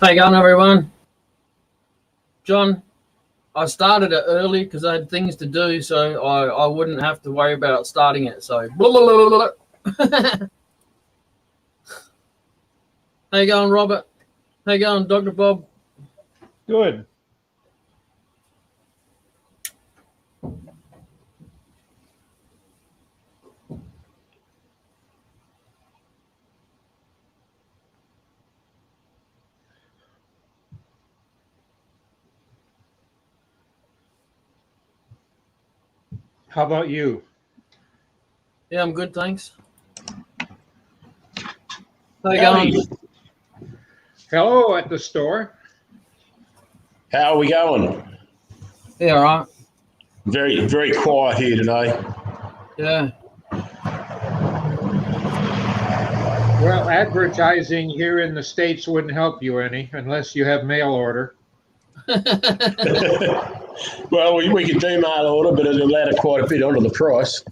How you going, everyone? John, I started it early because I had things to do, so I wouldn't have to worry about starting it. So, blah, blah, blah, blah, blah. How you going, Robert? How you going, Dr. Bob? Good. How about you? Yeah, I'm good, thanks. How you going? Hello at the store. How are we going? Yeah, all right. Very, very quiet here today. Yeah. Well, advertising here in the States wouldn't help you any unless you have mail order. Well, we could do mail order, but it'll add quite a bit onto the price.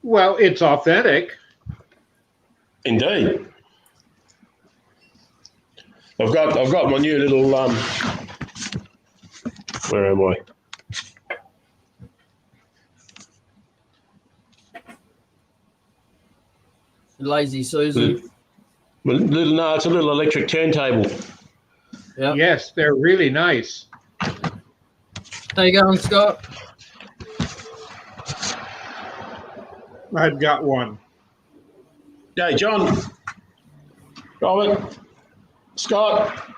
Well, it's authentic. Indeed. I've got my new little where am I? Lazy Susan. No, it's a little electric turntable. Yeah. Yes, they're really nice. How you going, Scott? I've got one. Hey, John, Robert, Scott.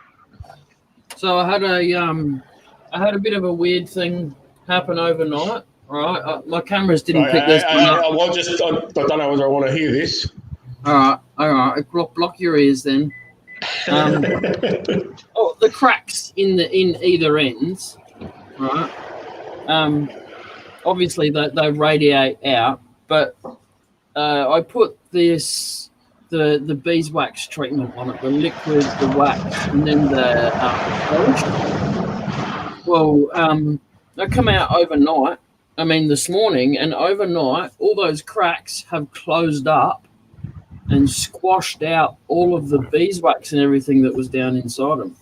So I had a bit of a weird thing happen overnight. Right, my cameras didn't pick this one up. I don't know whether I want to hear this. All right. Block your ears then. The cracks in either ends, right? Obviously they radiate out, but I put the beeswax treatment on it, the liquid, the wax, and then the polish. Well, they come out overnight. I mean, this morning, and overnight, all those cracks have closed up and squashed out all of the beeswax and everything that was down inside them.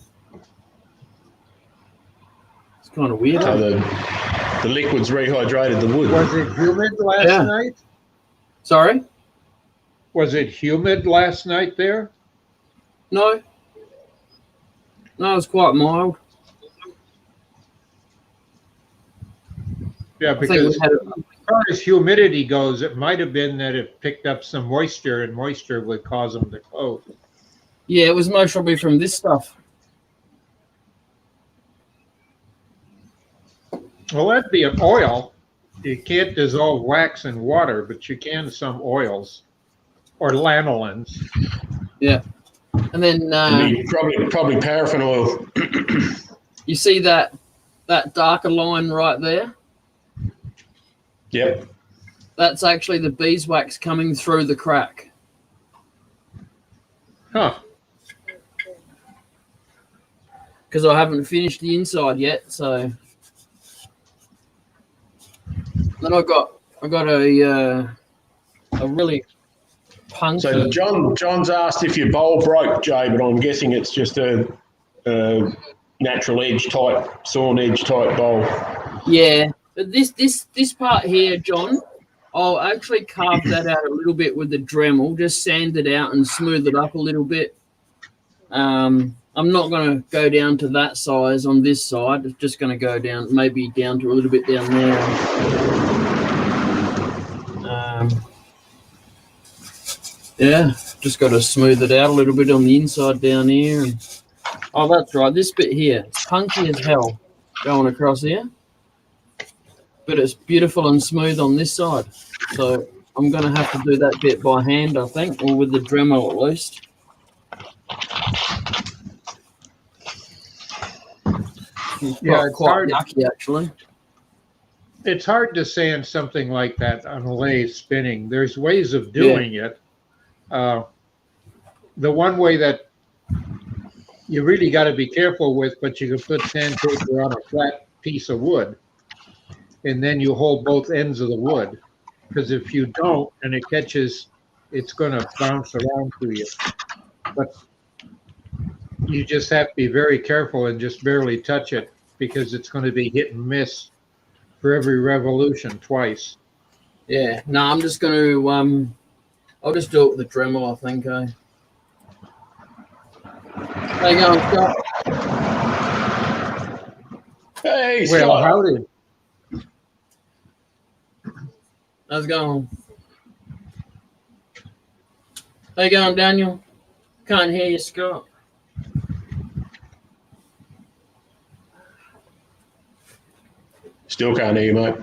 It's kind of weird. So the liquid's rehydrated the wood. Was it humid last night? Sorry? Was it humid last night there? No, it was quite mild. Yeah, because as far as humidity goes, it might have been that it picked up some moisture, and moisture would cause them to close. Yeah, it was most probably from this stuff. Well, that'd be an oil. You can't dissolve wax in water, but you can some oils or lanolins. Yeah, and then probably paraffin oil. You see that darker line right there? Yep. That's actually the beeswax coming through the crack. Huh. Because I haven't finished the inside yet, so. Then I got a really punky. So John's asked if your bowl broke, Jay, but I'm guessing it's just a natural edge type, sawn edge type bowl. Yeah, but this part here, John, I'll actually carve that out a little bit with the Dremel, just sand it out and smooth it up a little bit. I'm not going to go down to that size on this side. It's just going to go down, maybe down to a little bit down there. Yeah, just got to smooth it out a little bit on the inside down here. Oh, that's right. This bit here, it's punky as hell going across here. But it's beautiful and smooth on this side. So I'm going to have to do that bit by hand, I think, or with the Dremel at least. Yeah, it's quite hard. yucky, actually. It's hard to sand something like that on a lathe spinning. There's ways of doing it. The one way that you really got to be careful with, but you can put sandpaper on a flat piece of wood, and then you hold both ends of the wood. Because if you don't and it catches, it's going to bounce around to you. But You just have to be very careful and just barely touch it because it's going to be hit and miss for every revolution twice. Yeah. No, I'm just going to I'll just do it with the Dremel, I think. How you going, Scott? Hey, Well, Scott. howdy. How's it going? How you going, Daniel? Can't hear you, Scott. Still can't hear you, mate.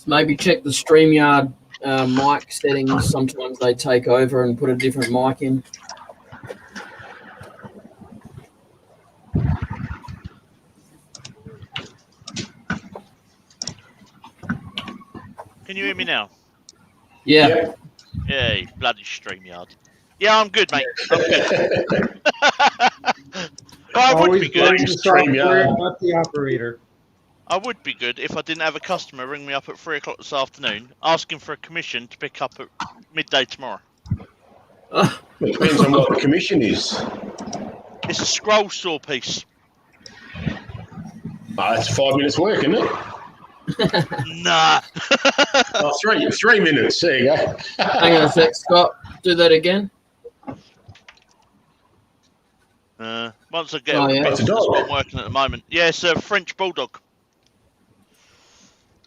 Maybe check the StreamYard mic settings. Sometimes they take over and put a different mic in. Can you hear me now? Yeah. Yep. Yay, bloody StreamYard. Yeah, I'm good, mate. I'm good. I would Always be good. blame the software, not the operator. I would be good if I didn't have a customer ring me up at 3 o'clock this afternoon asking for a commission to pick up at midday tomorrow. It depends on what the commission is. It's a scroll saw piece. Oh, it's 5 minutes work, isn't it? Nah. Oh, 3 minutes. There you go. Hang on a sec, Scott. Do that again. Once I get Oh, yeah. That's a dog. I'm working at the moment. Yeah, it's a French bulldog.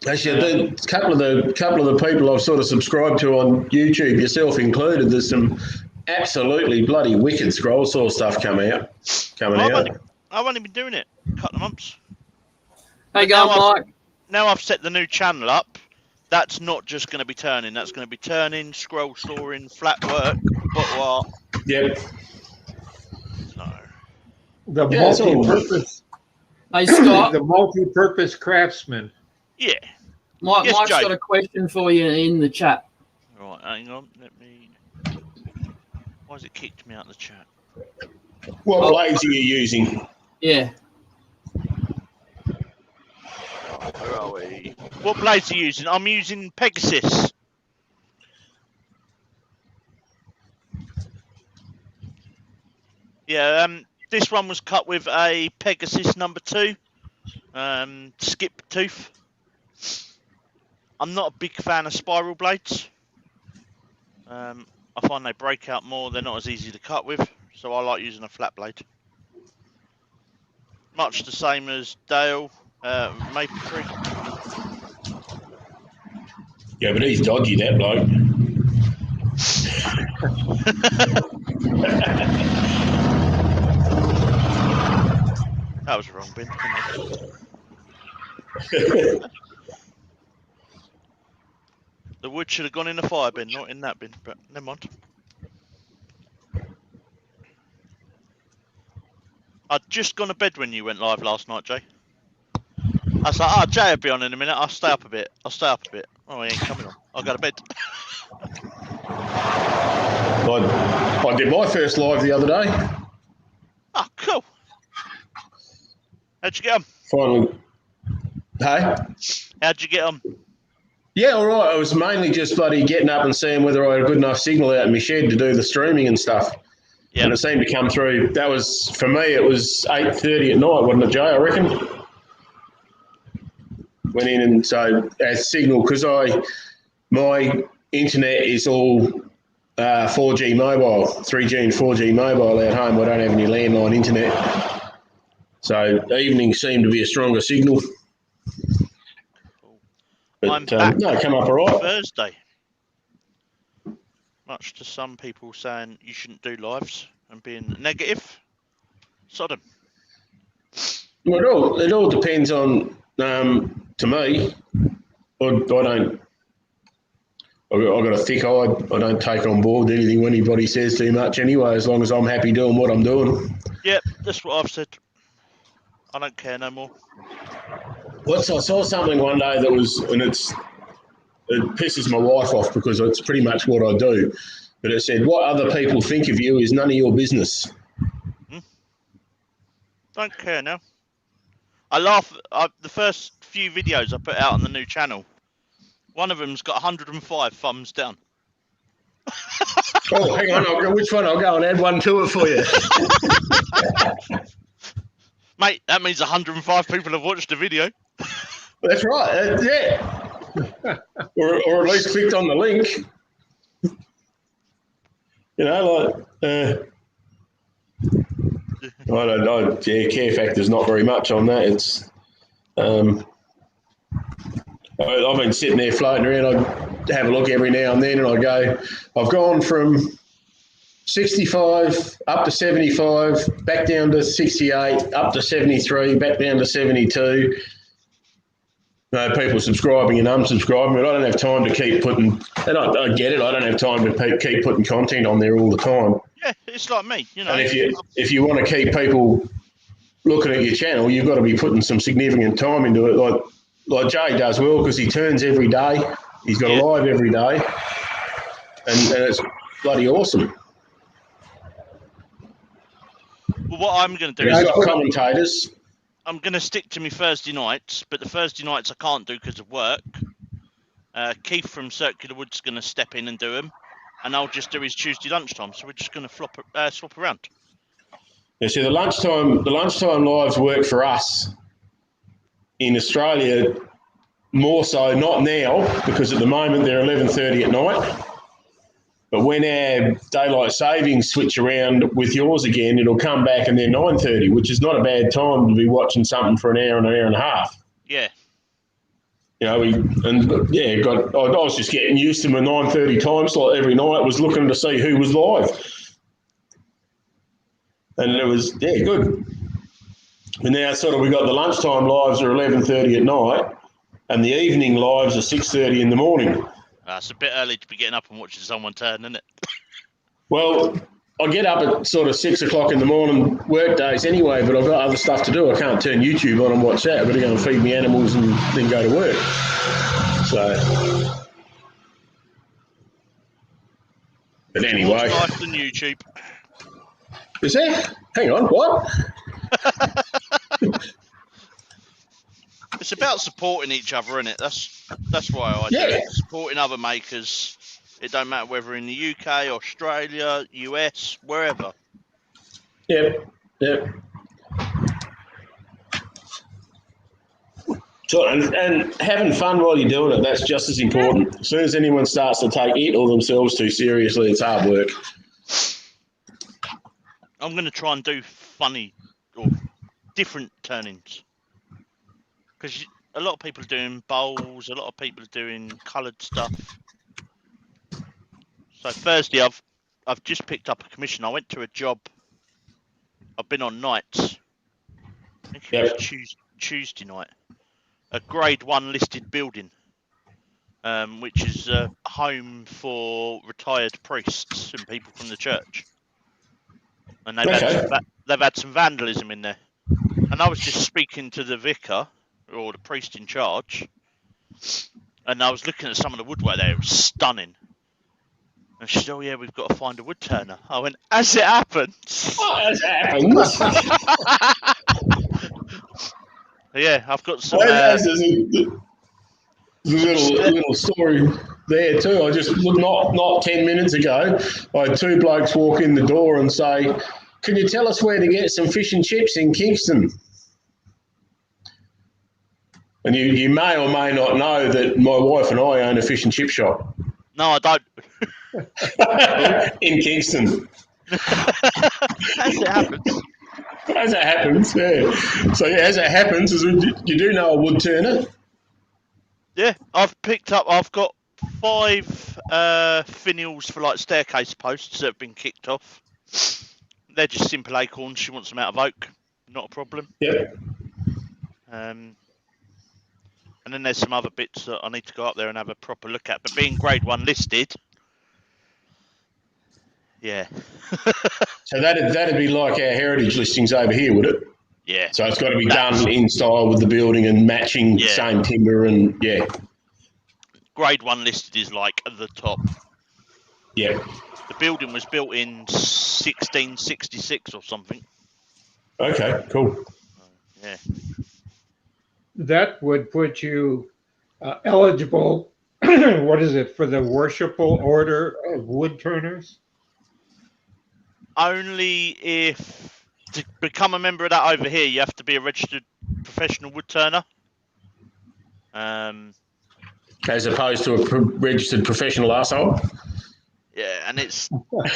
Actually, a couple of the people I've sort of subscribed to on YouTube, yourself included, there's some absolutely bloody wicked scroll saw stuff coming out. I've only been doing it a couple of months. How you going, Mike? Now I've set the new channel up. That's not just going to be turning. That's going to be turning, scroll sawing, flat work, bottle art. Yep. So, The Yeah, it's all- multi-purpose, Hey, Scott. the multi-purpose craftsman. yeah. Mike's Yes, Jay. got a question for you in the chat. Right, hang on. Let me. Why has it kicked me out of the chat? What blades are you using? Yeah. Where are we? What blades are you using? I'm using Pegasus. Yeah, this one was cut with a Pegasus number 2, skip tooth. I'm not a big fan of spiral blades. I find they break out more. They're not as easy to cut with, so I like using a flat blade. Much the same as Dale, Maple Tree. Yeah, but he's dodgy, that bloke. That was the wrong bin. The wood should have gone in the fire bin, not in that bin, but never mind. I'd just gone to bed when you went live last night, Jay. I was like, Jay will be on in a minute. I'll stay up a bit. Oh, he ain't coming on. I'll go to bed. I did my first live the other day. Oh, cool. How'd you get on? Finally. Hey? How'd you get on? Yeah, all right. I was mainly just bloody getting up and seeing whether I had a good enough signal out in my shed to do the streaming and stuff. Yeah. And it seemed to come through. That was, for me, it was 8:30 at night, wasn't it, Jay, I reckon? Went in and so as signal, because my internet is all 4G mobile, 3G and 4G mobile at home. I don't have any landline internet. So evening seemed to be a stronger signal. But I'm back no, come up all right. Thursday. Much to some people saying you shouldn't do lives and being negative. Sodom. Well, it all depends on, to me, I've got a thick eye. I don't take on board anything anybody says too much anyway, as long as I'm happy doing what I'm doing. Yep, that's what I've said. I don't care no more. I saw something one day that was, and it pisses my wife off because it's pretty much what I do. But it said, what other people think of you is none of your business. Don't care now. I laugh. The first few videos I put out on the new channel, one of them's got 105 thumbs down. Oh, hang on. Which one? I'll go and add one to it for you. Mate, that means 105 people have watched the video. That's right. Yeah. or at least clicked on the link. You know, like, I don't know. Yeah, care factor's not very much on that. It's, I've been sitting there floating around. I have a look every now and then, and I've gone from 65 up to 75, back down to 68, up to 73, back down to 72. People subscribing and unsubscribing, but I don't have time to keep putting, and I get it, I don't have time to keep putting content on there all the time. Yeah, it's like me, you know. And if you want to keep people looking at your channel, you've got to be putting some significant time into it, like Jay does well, because he turns every day. He's got a live every day, and it's bloody awesome. Well, what I'm going to do He's is got commentators. I'm going to stick to my Thursday nights, but the Thursday nights I can't do because of work. Keith from Circular Wood's going to step in and do them, and I'll just do his Tuesday lunchtime. So we're just going to swap around. Yeah, see, the lunchtime lives work for us in Australia more so, not now, because at the moment they're 11:30 at night. But when our daylight savings switch around with yours again, it'll come back and they're 9:30, which is not a bad time to be watching something for an hour and a half. Yeah. You know, I was just getting used to my 9:30 time slot every night. Was looking to see who was live, and it was good. And now sort of we got the lunchtime lives are 11:30 at night, and the evening lives are 6:30 in the morning. It's a bit early to be getting up and watching someone turn, isn't it? Well, I get up at sort of 6 o'clock in the morning work days anyway, but I've got other stuff to do. I can't turn YouTube on and watch that. I've got to go and feed me animals and then go to work. So, but anyway. More life than YouTube. Is there? Hang on, what? It's about supporting each other, isn't it? That's why I do it. Supporting other makers. It don't matter whether in the UK, Australia, US, wherever. Yep. So, and having fun while you're doing it, that's just as important. As soon as anyone starts to take it or themselves too seriously, it's hard work. I'm going to try and do funny or different turnings. Because a lot of people are doing bowls, a lot of people are doing coloured stuff. So Thursday, I've just picked up a commission. I went to a job. I've been on nights. I think it was Tuesday night. A Grade 1 listed building, which is a home for retired priests and people from the church. And they've had some vandalism in there. And I was just speaking to the vicar, or the priest in charge, and I was looking at some of the woodwork there. It was stunning. And she said, "Oh yeah, we've got to find a wood turner." I went, "As it happens." Oh, as it happens. Yeah, I've got some. There's a little story there too. I just not 10 minutes ago, I had two blokes walk in the door and say, "Can you tell us where to get some fish and chips in Kingston?" And you may or may not know that my wife and I own a fish and chip shop. No, I don't. In Kingston. As it happens. As it happens, yeah. So yeah, as it happens, you do know a wood turner. Yeah, I've got 5 finials for like staircase posts that have been kicked off. They're just simple acorns. She wants them out of oak. Not a problem. Yep. And then there's some other bits that I need to go up there and have a proper look at. But being Grade 1 listed, yeah. So that'd be like our heritage listings over here, would it? Yeah. So it's got to be done in style with the building and matching same timber and Grade 1 listed is like at the top. Yeah. The building was built in 1666 or something. Okay, cool. Yeah. That would put you eligible, what is it, for the Worshipful Order of Wood Turners? Only if to become a member of that over here, you have to be a registered professional wood turner. As opposed to a registered professional arsehole. Yeah, and it's But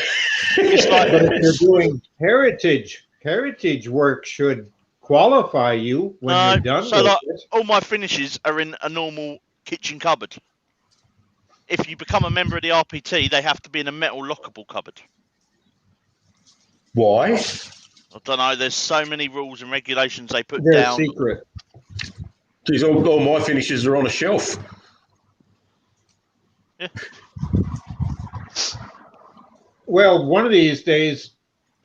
if you're doing heritage work should qualify you when you're done so with like it. all my finishes are in a normal kitchen cupboard. If you become a member of the RPT, they have to be in a metal lockable cupboard. Why? I don't know. There's so many rules and regulations they put They're down. secret. Geez, all my finishes are on a shelf. Yeah. Well, one of these days,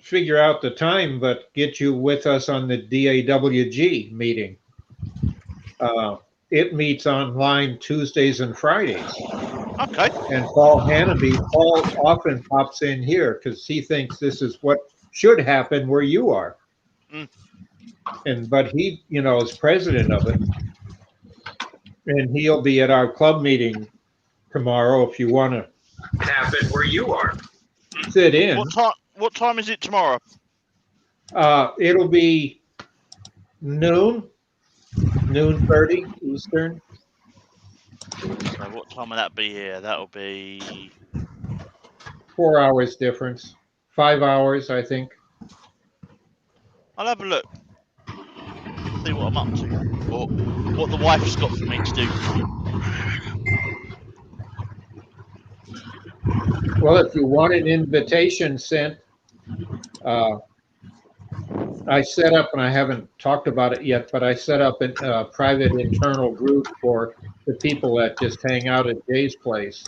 figure out the time, but get you with us on the DAWG meeting. It meets online Tuesdays and Fridays. Okay. And Paul often pops in here because he thinks this is what should happen where you are. But he, is president of it. And he'll be at our club meeting tomorrow if you want to have it where you are. Sit in. What time is it tomorrow? It'll be noon 30 Eastern. So what time will that be here? That'll be 4 hours difference. 5 hours, I think. I'll have a look. See what I'm up to. Or what the wife's got for me to do. Well, if you want an invitation sent, I set up, and I haven't talked about it yet, but I set up a private internal group for the people that just hang out at Jay's place.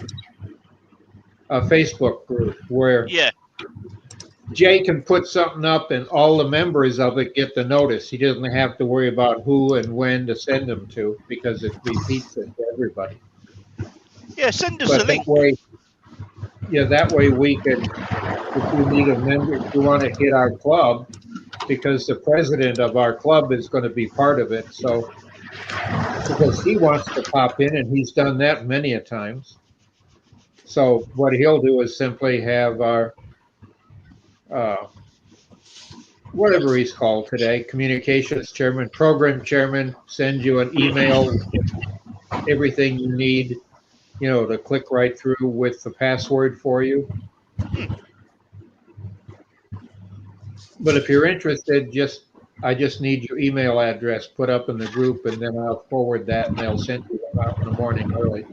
A Facebook group where Jay can put something up and all the members of it get the notice. He doesn't have to worry about who and when to send them to because it repeats it to everybody. Yeah, send us a link. That way we can, if you need a member, if you want to hit our club, because the president of our club is going to be part of it. So, because he wants to pop in, and he's done that many a times. So what he'll do is simply have our, whatever he's called today, communications chairman, program chairman, send you an email, everything you need, to click right through with the password for you. But if you're interested, I just need your email address put up in the group, and then I'll forward that, and they'll send you them out in the morning early,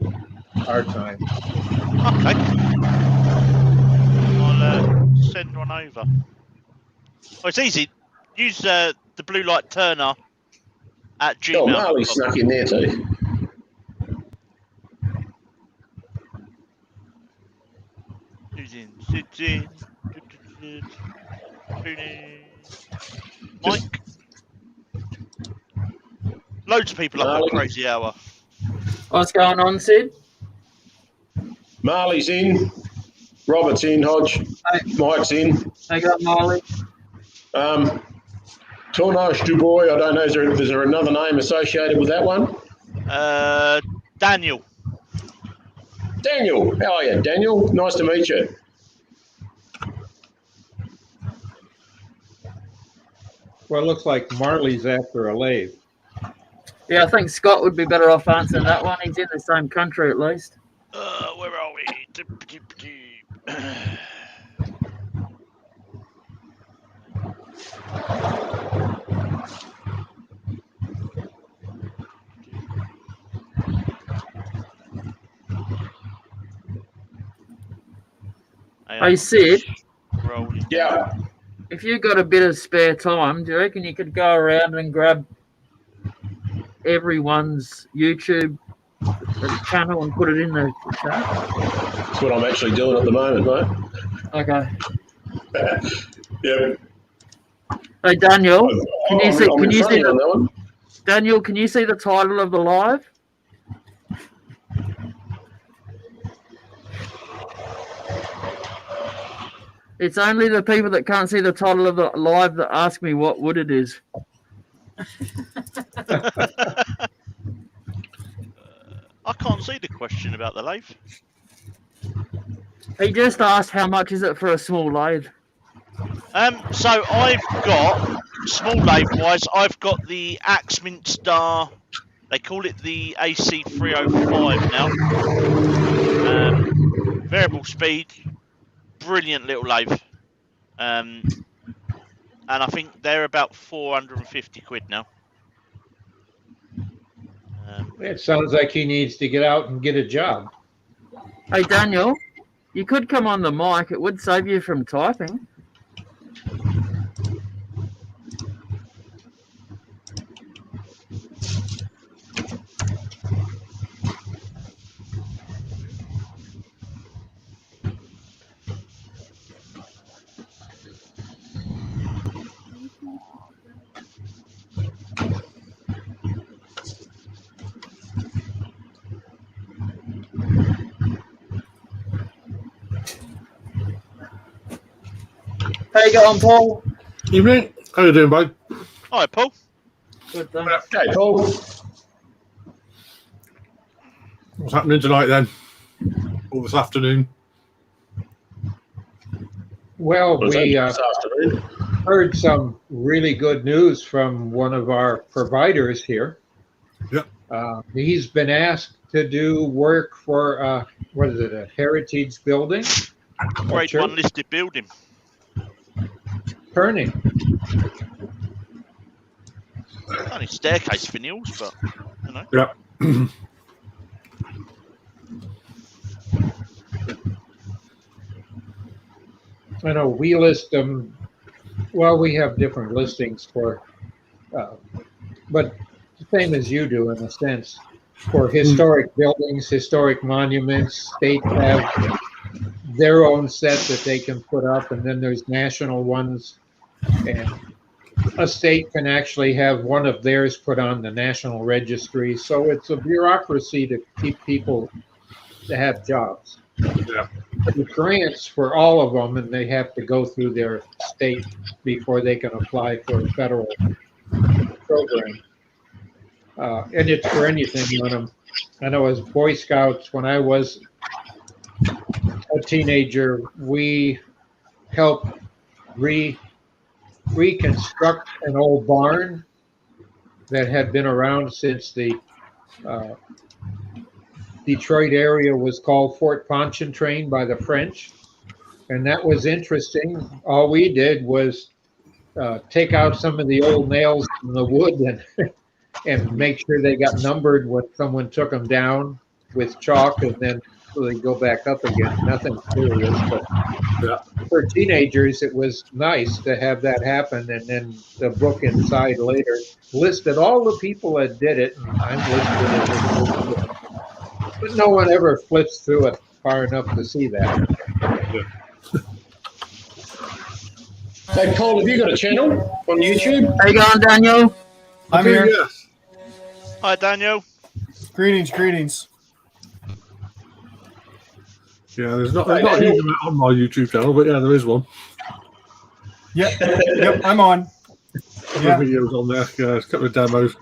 our time. Okay. I'll send one over. Oh, it's easy. Use the blue light turner at Gmail. Oh, Marley snuck in there too. Mike. Loads of people up at crazy hour. What's going on, Sid? Marley's in. Robert's in. Hodge. Hey. Mike's in. Hey, got Marley. Tournage du Bois. I don't know. Is there another name associated with that one? Daniel. Daniel. How are you, Daniel? Nice to meet you. Well, it looks like Marley's after a lathe. Yeah, I think Scott would be better off answering that one. He's in the same country at least. Where are we? Hey, Sid. Yeah. If you got a bit of spare time, do you reckon you could go around and grab everyone's YouTube channel and put it in the chat? That's what I'm actually doing at the moment, mate. Okay. Yeah. Hey, Daniel, can you see the Daniel, can you see the title of the live? It's only the people that can't see the title of the live that ask me what wood it is. I can't see the question about the lathe. He just asked how much is it for a small lathe. So I've got, small lathe-wise, I've got the Axminster, they call it the AC305 now. Variable speed, brilliant little lathe. And I think they're about 450 quid now. It sounds like he needs to get out and get a job. Hey, Daniel, you could come on the mic. It would save you from typing. How you going, Paul? Evening. How you doing, bud? Hi, Paul. Good, thanks. Okay, Paul. What's happening tonight then? Or this afternoon? Well, Was we that this afternoon? heard some really good news from one of our providers here. Yep. He's been asked to do work for, what is it, a heritage building? Grade church? 1 listed building. Turning. Only staircase finials, but, you know. Yeah. I know we list them, well, we have different listings for, but the same as you do in a sense. For historic buildings, historic monuments, states have their own set that they can put up, and then there's national ones. And a state can actually have one of theirs put on the national registry. So it's a bureaucracy to keep people to have jobs. Yeah. The grants for all of them, and they have to go through their state before they can apply for a federal program. And it's for anything on them. I know as Boy Scouts, when I was a teenager, we helped reconstruct an old barn that had been around since the Detroit area was called Fort Pontchartrain by the French. And that was interesting. All we did was take out some of the old nails from the wood and make sure they got numbered when someone took them down with chalk, and then so they go back up again. Nothing serious, but for teenagers, it was nice to have that happen. And then the book inside later listed all the people that did it, and I'm listed as a, but no one ever flips through it far enough to see that. Hey, Paul, have you got a channel on YouTube? How you going, Daniel? I'm here. Yes. Hi, Daniel. Greetings. Yeah, there's not a huge amount on my YouTube channel, but yeah, there is one. Yep, I'm on. Yeah. Videos on there. Yeah, there's a couple of demos.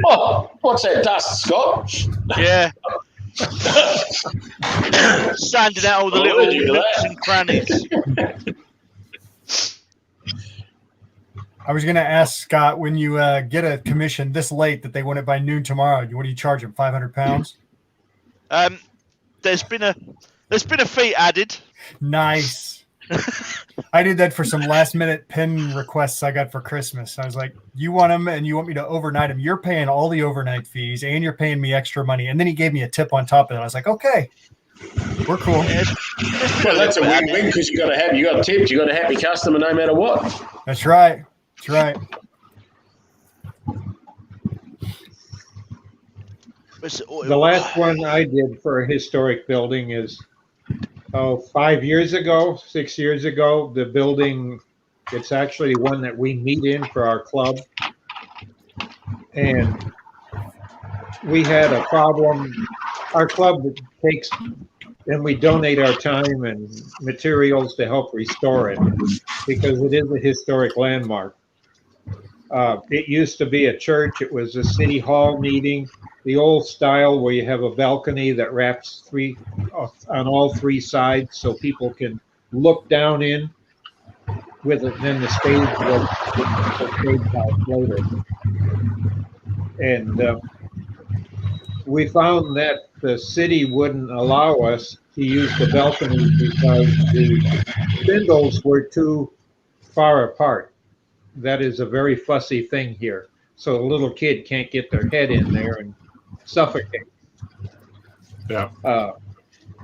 Oh, what's that dust, Scott? Yeah. Sanding out all the little nooks and crannies. I was going to ask Scott, when you get a commission this late that they want it by noon tomorrow, what do you charge them? £500? There's been a fee added. Nice. I did that for some last minute pin requests I got for Christmas. I was like, you want them and you want me to overnight them. You're paying all the overnight fees and you're paying me extra money. And then he gave me a tip on top of it. I was like, okay, we're cool. Well, that's a win-win because you got tipped, you got a happy customer no matter what. That's right. The last one I did for a historic building is 6 years ago. The building, it's actually one that we meet in for our club. And we had a problem. Our club takes and we donate our time and materials to help restore it because it is a historic landmark. It used to be a church. It was a city hall meeting, the old style where you have a balcony that wraps on all three sides so people can look down in with it. And then the stage was the stage house later. And we found that the city wouldn't allow us to use the balcony because the spindles were too far apart. That is a very fussy thing here. So a little kid can't get their head in there and suffocate. Yeah.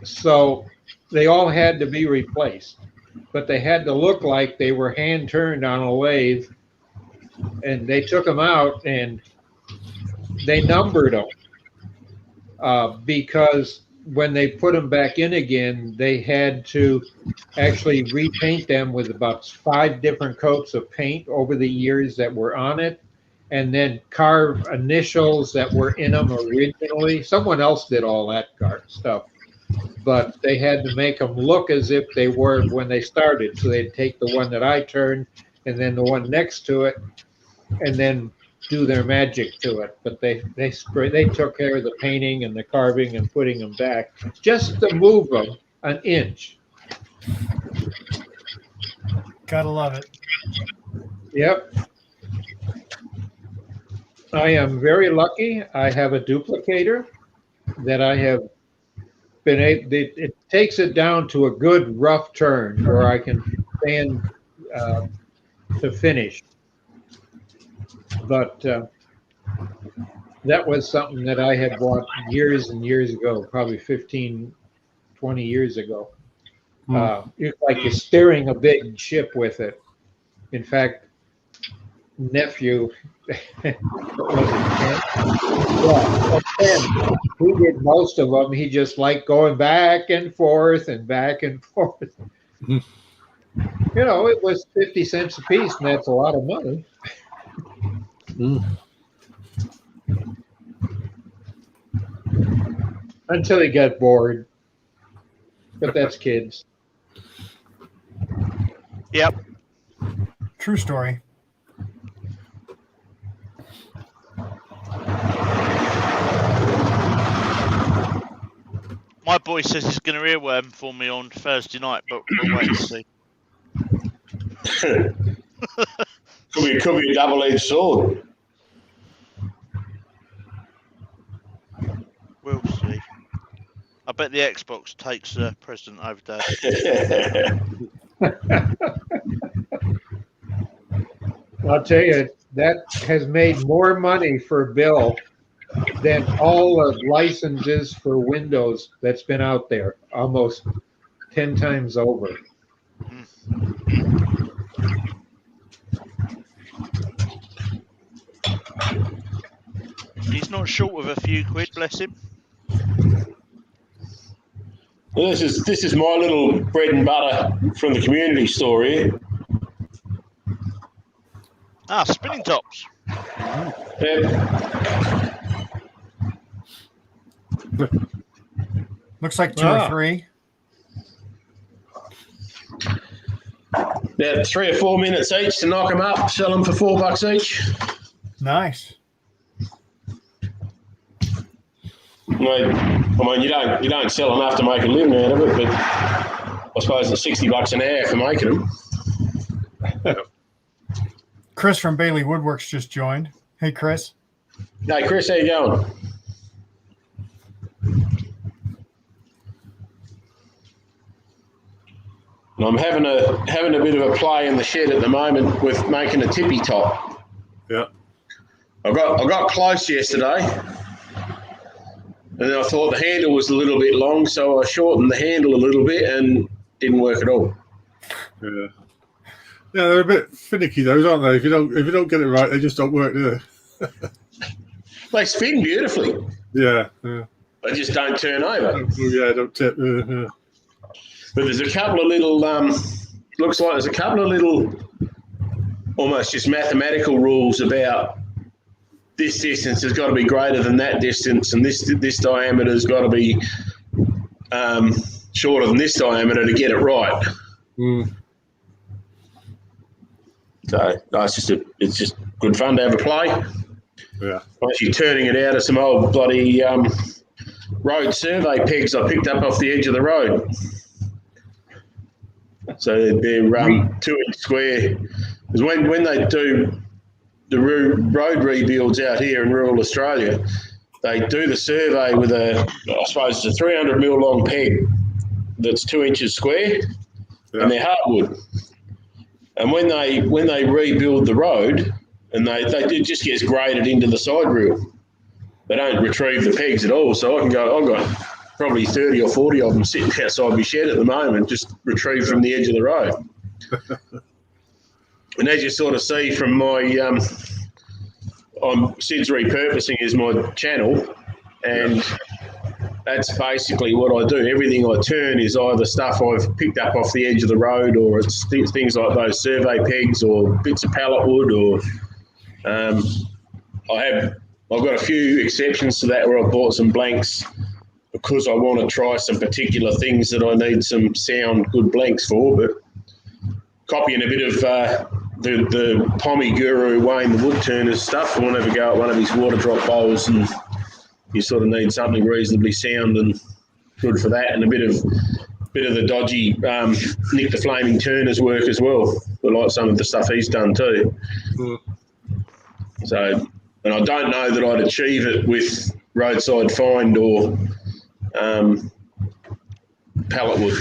So they all had to be replaced, but they had to look like they were hand turned on a lathe. And they took them out and they numbered them because when they put them back in again, they had to actually repaint them with about 5 different coats of paint over the years that were on it, and then carve initials that were in them originally. Someone else did all that stuff, but they had to make them look as if they were when they started. So they'd take the one that I turned and then the one next to it, and then do their magic to it. But they took care of the painting and the carving and putting them back just to move them an inch. Gotta love it. Yep. I am very lucky. I have a duplicator that I have been able. It takes it down to a good rough turn where I can stand to finish. But that was something that I had bought years and years ago, probably 15, 20 years ago. It's like you're steering a big ship with it. In fact, nephew, Ken, he did most of them. He just liked going back and forth and back and forth. You know, it was 50 cents a piece, and that's a lot of money. Until he got bored. But that's kids. Yep. True story. My boy says he's going to earworm for me on Thursday night, but we'll wait and see. Could be a double-edged sword. We'll see. I bet the Xbox takes the president over Dad. I'll tell you, that has made more money for Bill than all the licenses for Windows that's been out there, almost 10 times over. He's not short of a few quid, bless him. Well, this is my little bread and butter from the community store here. Ah, spinning tops. Looks like 2 or 3. About 3 or 4 minutes each to knock them up, sell them for $4 each. Nice. I mean, you don't sell enough to make a living out of it, but I suppose it's $60 an hour for making them. Chris from Bailey Woodworks just joined. Hey, Chris. Hey, Chris, how you going? And I'm having a bit of a play in the shed at the moment with making a tippy top. Yeah. I got close yesterday, and then I thought the handle was a little bit long, so I shortened the handle a little bit, and didn't work at all. Yeah. Yeah, they're a bit finicky, those, aren't they? If you don't get it right, they just don't work, do they? They spin beautifully. Yeah, yeah. They just don't turn over. Yeah, don't tip. Yeah. But there's a couple of little, looks like there's a couple of little almost just mathematical rules about this distance has got to be greater than that distance, and this diameter has got to be shorter than this diameter to get it right. Mm. So no, it's just good fun to have a play. Yeah. I'm actually turning it out of some old bloody road survey pegs I picked up off the edge of the road. So they're 2-inch square. Because when they do the road rebuilds out here in rural Australia, they do the survey with I suppose it's a 300 mil long peg that's 2 inches square, and they're hardwood. And when they rebuild the road, and it just gets graded into the side reel. They don't retrieve the pegs at all. So I've got probably 30 or 40 of them sitting outside my shed at the moment, just retrieved from the edge of the road. And as you sort of see from my, Sid's Repurposing is my channel, and that's basically what I do. Everything I turn is either stuff I've picked up off the edge of the road, or it's things like those survey pegs or bits of pallet wood, or I've got a few exceptions to that where I've bought some blanks because I want to try some particular things that I need some sound good blanks for, but copying a bit of the Pommy Guru Wayne the Woodturner's stuff. I want to have a go at one of his water drop bowls, and you sort of need something reasonably sound and good for that, and a bit of the dodgy Nick the Flaming Turner's work as well. I like some of the stuff he's done too. Mm. So, and I don't know that I'd achieve it with roadside find or pallet wood.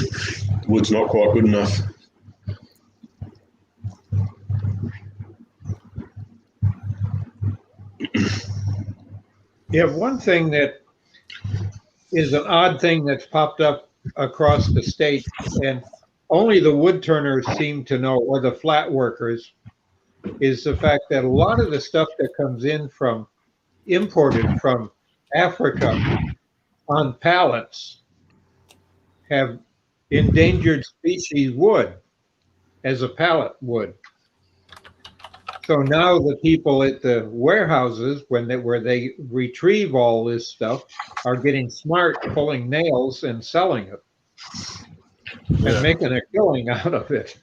Wood's not quite good enough. Yeah, one thing that is an odd thing that's popped up across the state, and only the wood turners seem to know, or the flat workers, is the fact that a lot of the stuff that comes in imported from Africa on pallets have endangered species wood as a pallet wood. So now the people at the warehouses, where they retrieve all this stuff, are getting smart, pulling nails and selling it, and making a killing out of it.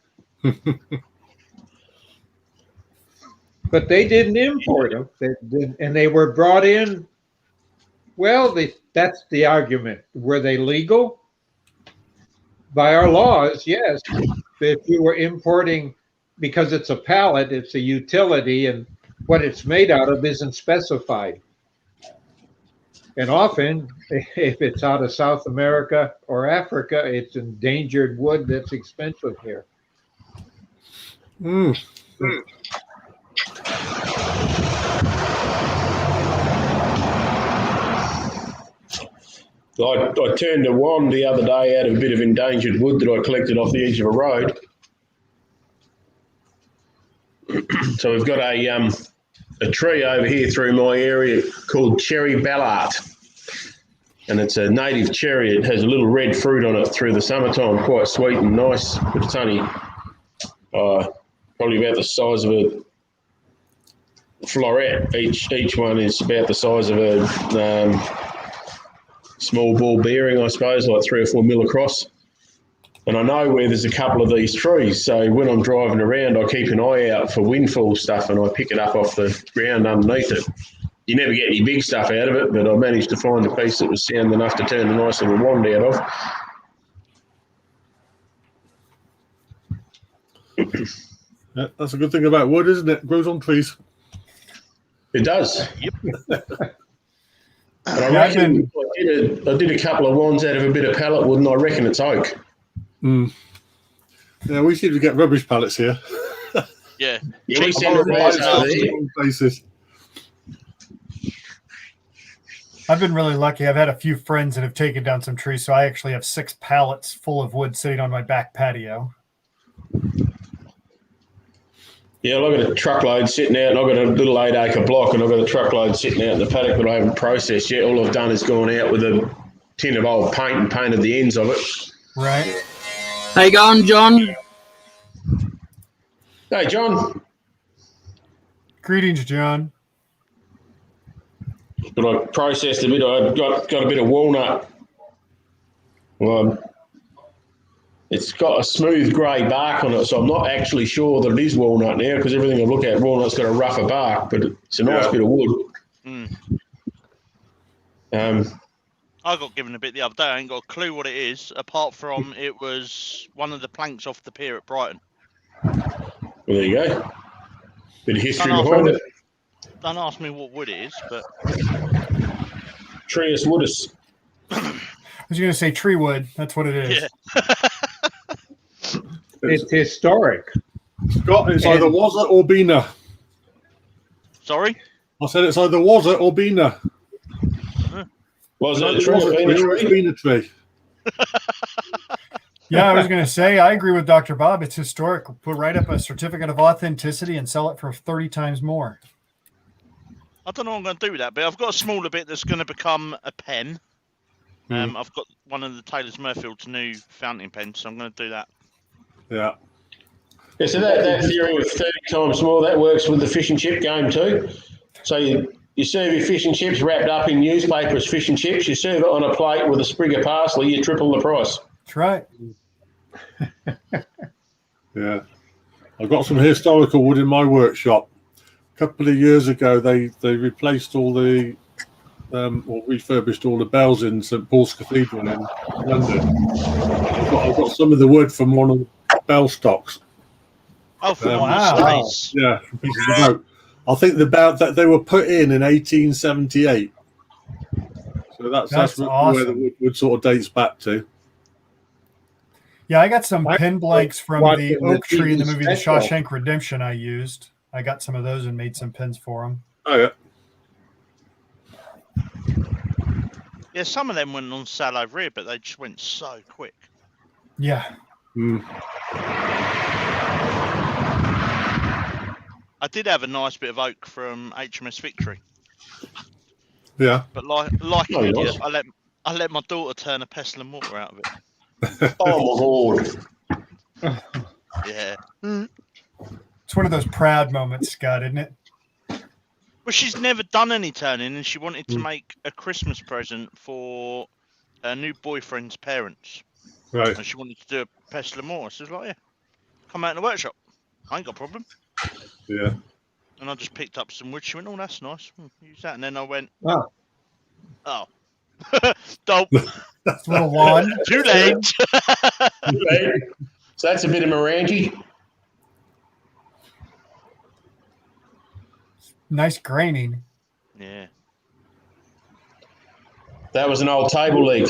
But they didn't import them, and they were brought in. Well, that's the argument. Were they legal? By our laws, yes. If you were importing, because it's a pallet, it's a utility, and what it's made out of isn't specified. And often, if it's out of South America or Africa, it's endangered wood that's expensive here. Mm. I turned a wand the other day out of a bit of endangered wood that I collected off the edge of a road. So we've got a tree over here through my area called cherry ballart, and it's a native cherry. It has a little red fruit on it through the summertime, quite sweet and nice, but it's only probably about the size of a floret. Each one is about the size of a small ball bearing, I suppose, like 3 or 4 mil across. And I know where there's a couple of these trees, so when I'm driving around, I keep an eye out for windfall stuff, and I pick it up off the ground underneath it. You never get any big stuff out of it, but I managed to find a piece that was sound enough to turn a nice little wand out of. Yeah, that's a good thing about wood, isn't it? It grows on trees. It does. Yep. And I reckon I did a couple of wands out of a bit of pallet wood, and I reckon it's oak. Mm. Yeah, we seem to get rubbish pallets here. Yeah. Yeah, we send it around places. I've been really lucky. I've had a few friends that have taken down some trees, so I actually have 6 pallets full of wood sitting on my back patio. Yeah, well, I've got a truckload sitting out, and I've got a little 8-acre block, and I've got a truckload sitting out in the paddock that I haven't processed yet. All I've done is gone out with a tin of old paint and painted the ends of it. Right. How you going, John? Hey, John. Greetings, John. but I processed a bit. I got a bit of walnut. It's got a smooth grey bark on it, so I'm not actually sure that it is walnut now because everything I look at, walnut's got a rougher bark, but it's a nice bit of wood. I got given a bit the other day. I ain't got a clue what it is, apart from it was one of the planks off the pier at Brighton. Well, there you go. Bit of history behind it. Don't ask me what wood it is, but... Trius woodus. I was going to say tree wood. That's what it is. Yeah. It's historic. Scott, it's either was it or beener. Sorry? I said it's either was it or beener. Was it a It tree was or a been a tree or it's tree? been a tree. Yeah, I was going to say, I agree with Dr. Bob. It's historic. We'll write up a certificate of authenticity and sell it for 30 times more. I don't know what I'm going to do with that, but I've got a smaller bit that's going to become a pen. I've got one of the Taylor's Murfield's new fountain pens, so I'm going to do that. Yeah. Yeah, so that theory of 30 times more, that works with the fish and chip game too. So you serve your fish and chips wrapped up in newspaper as fish and chips, you serve it on a plate with a sprig of parsley, you triple the price. That's right. Yeah. I've got some historical wood in my workshop. A couple of years ago, they replaced all the, or refurbished all the bells in St Paul's Cathedral in London. I've got some of the wood from one of the bell stocks. Oh, from wow. States. Yeah, from pieces of oak. I think the bell that they were put in 1878. So that's awesome. where the wood sort of dates back to. Yeah, I got some pin blanks from the oak tree in the movie The special. Shawshank Redemption I used. I got some of those and made some pins for them. Oh, yeah. Yeah, some of them went on sale over here, but they just went so quick. Yeah. I did have a nice bit of oak from HMS Victory, Yeah. but like an idiot, I let my daughter turn a pestle and mortar out of it. Oh my God. Yeah. It's one of those proud moments, Scott, isn't it? Well, she's never done any turning, and she wanted to make a Christmas present for her new boyfriend's parents. Right. And she wanted to do a pestle and mortar. So I was like, yeah, come out in the workshop. I ain't got a problem. Yeah. And I just picked up some wood. She went, oh, that's nice. Use that. And then I went, Oh. dope. It's a little wand. Too late. So that's a bit of Morangi. Nice graining. Yeah. That was an old table leg.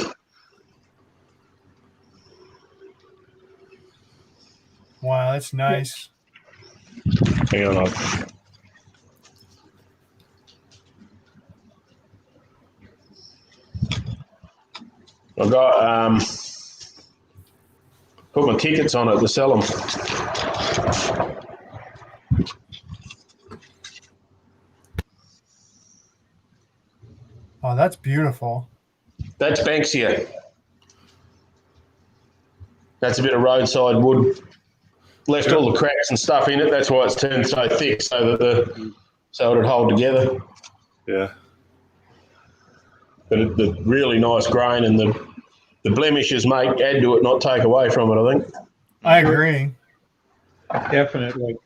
Wow, that's nice. Hang on. I've got put my tickets on it to sell them. Oh, that's beautiful. That's Banksia. That's a bit of roadside wood. Left all the cracks and stuff in it. That's why it's turned so thick, so that it'd hold together. Yeah. But the really nice grain and the blemishes add to it, not take away from it, I think. I agree. Definitely.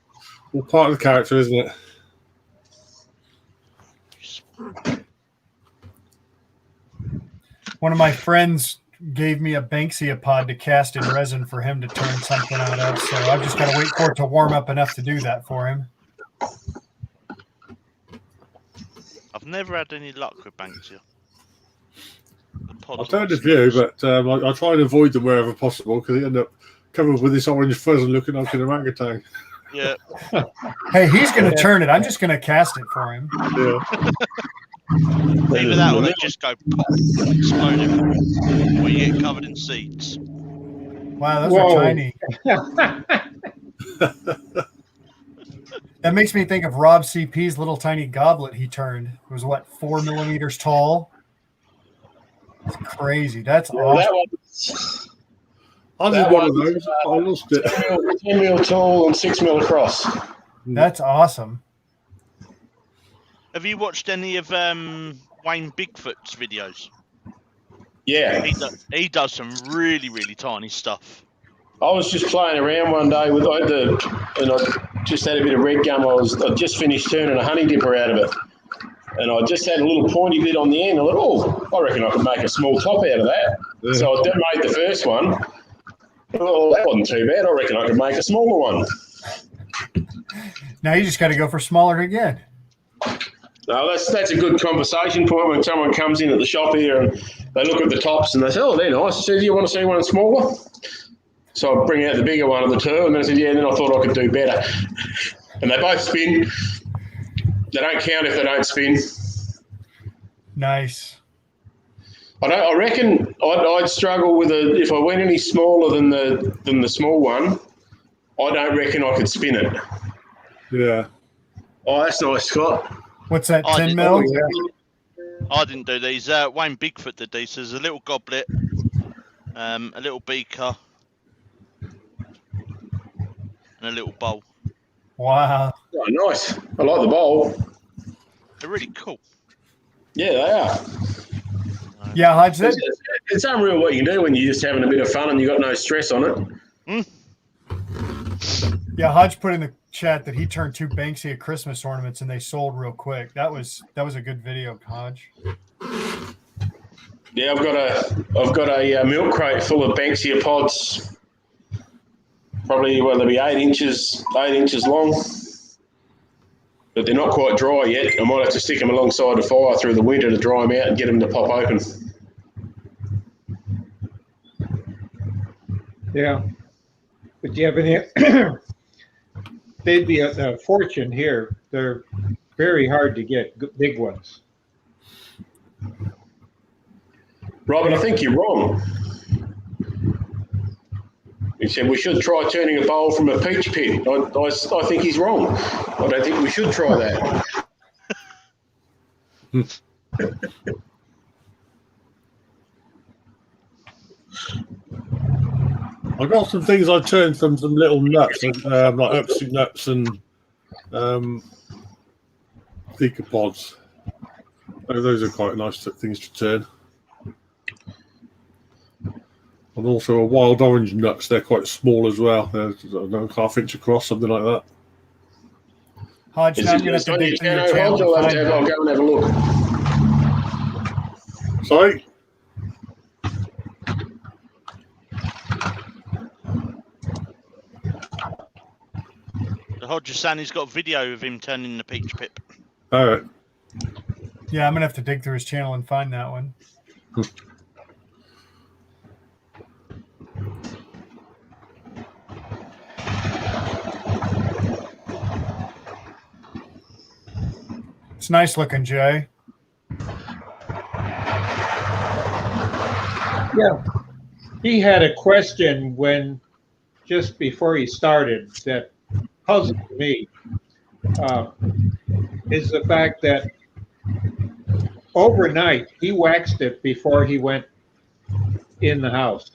Well, part of the character, isn't it? One of my friends gave me a Banksia pod to cast in resin for him to turn something out of, so I've just got to wait for it to warm up enough to do that for him. I've never had any luck with Banksia. I've tried a few, but I try and avoid them wherever possible because they end up covered with this orange fuzz and looking like an orangutan. Yeah. Hey, he's going to turn it. I'm just going to cast it for him. Yeah. Either that or they just go pop and explode everywhere. Or you get covered in seeds. Wow, those are tiny. That makes me think of Rob CP's little tiny goblet he turned. It was, 4 millimeters tall? It's crazy. That's awesome. I did one of those. I lost it. 10 mil tall and 6 mil across. That's awesome. Have you watched any of one Wayne Bigfoot's videos? Yeah. He does some really, really tiny stuff. I was just playing around one day with and I just had a bit of red gum. I just finished turning a honey dipper out of it, and I just had a little pointy bit on the end. I thought, I reckon I could make a small top out of that. Yeah. So I made the first one. Well, that wasn't too bad. I reckon I could make a smaller one. Now you just got to go for smaller again. No, that's a good conversation point when someone comes in at the shop here and they look at the tops and they say, "Oh, they're nice." I said, "Do you want to see one smaller?" So I bring out the bigger one of the two, and then I said, "Yeah." And then I thought I could do better. And they both spin. They don't count if they don't spin. Nice. I reckon I'd struggle with if I went any smaller than the small one. I don't reckon I could spin it. Yeah. Oh, that's nice, Scott. What's that, I 10 did- mil? I didn't do these. Wayne Bigfoot did these. There's a little goblet, a little beaker, and a little bowl. Wow. Oh, nice. I like the bowl. They're really cool. Yeah, they are. Yeah, Hodge, that, It's unreal what you can do when you're just having a bit of fun and you got no stress on it. yeah, Hodge put in the chat that he turned 2 Banksia Christmas ornaments and they sold real quick. That was a good video, Hodge. Yeah, I've got a milk crate full of Banksia pods. Probably they'll be 8 inches long, but they're not quite dry yet. I might have to stick them alongside the fire through the winter to dry them out and get them to pop open. Yeah. But do you have any? They'd be a fortune here. They're very hard to get, big ones. Robin, I think you're wrong. He said we should try turning a bowl from a peach pit. I think he's wrong. I don't think we should try that. I got some things I turned from some little nuts, like Upsy nuts and decopods. Those are quite nice things to turn. And also a wild orange nuts. They're quite small as well. They're ½ inch across, something like that. Hodge, now I'm going to have to dig through your channel to find I'll that. go and have a look. Sorry? The Hodges saying he's got a video of him turning the peach pip. All right. Yeah, I'm going to have to dig through his channel and find that one. It's nice looking, Jay. Yeah. He had a question just before he started that puzzled me. Is the fact that overnight he waxed it before he went in the house.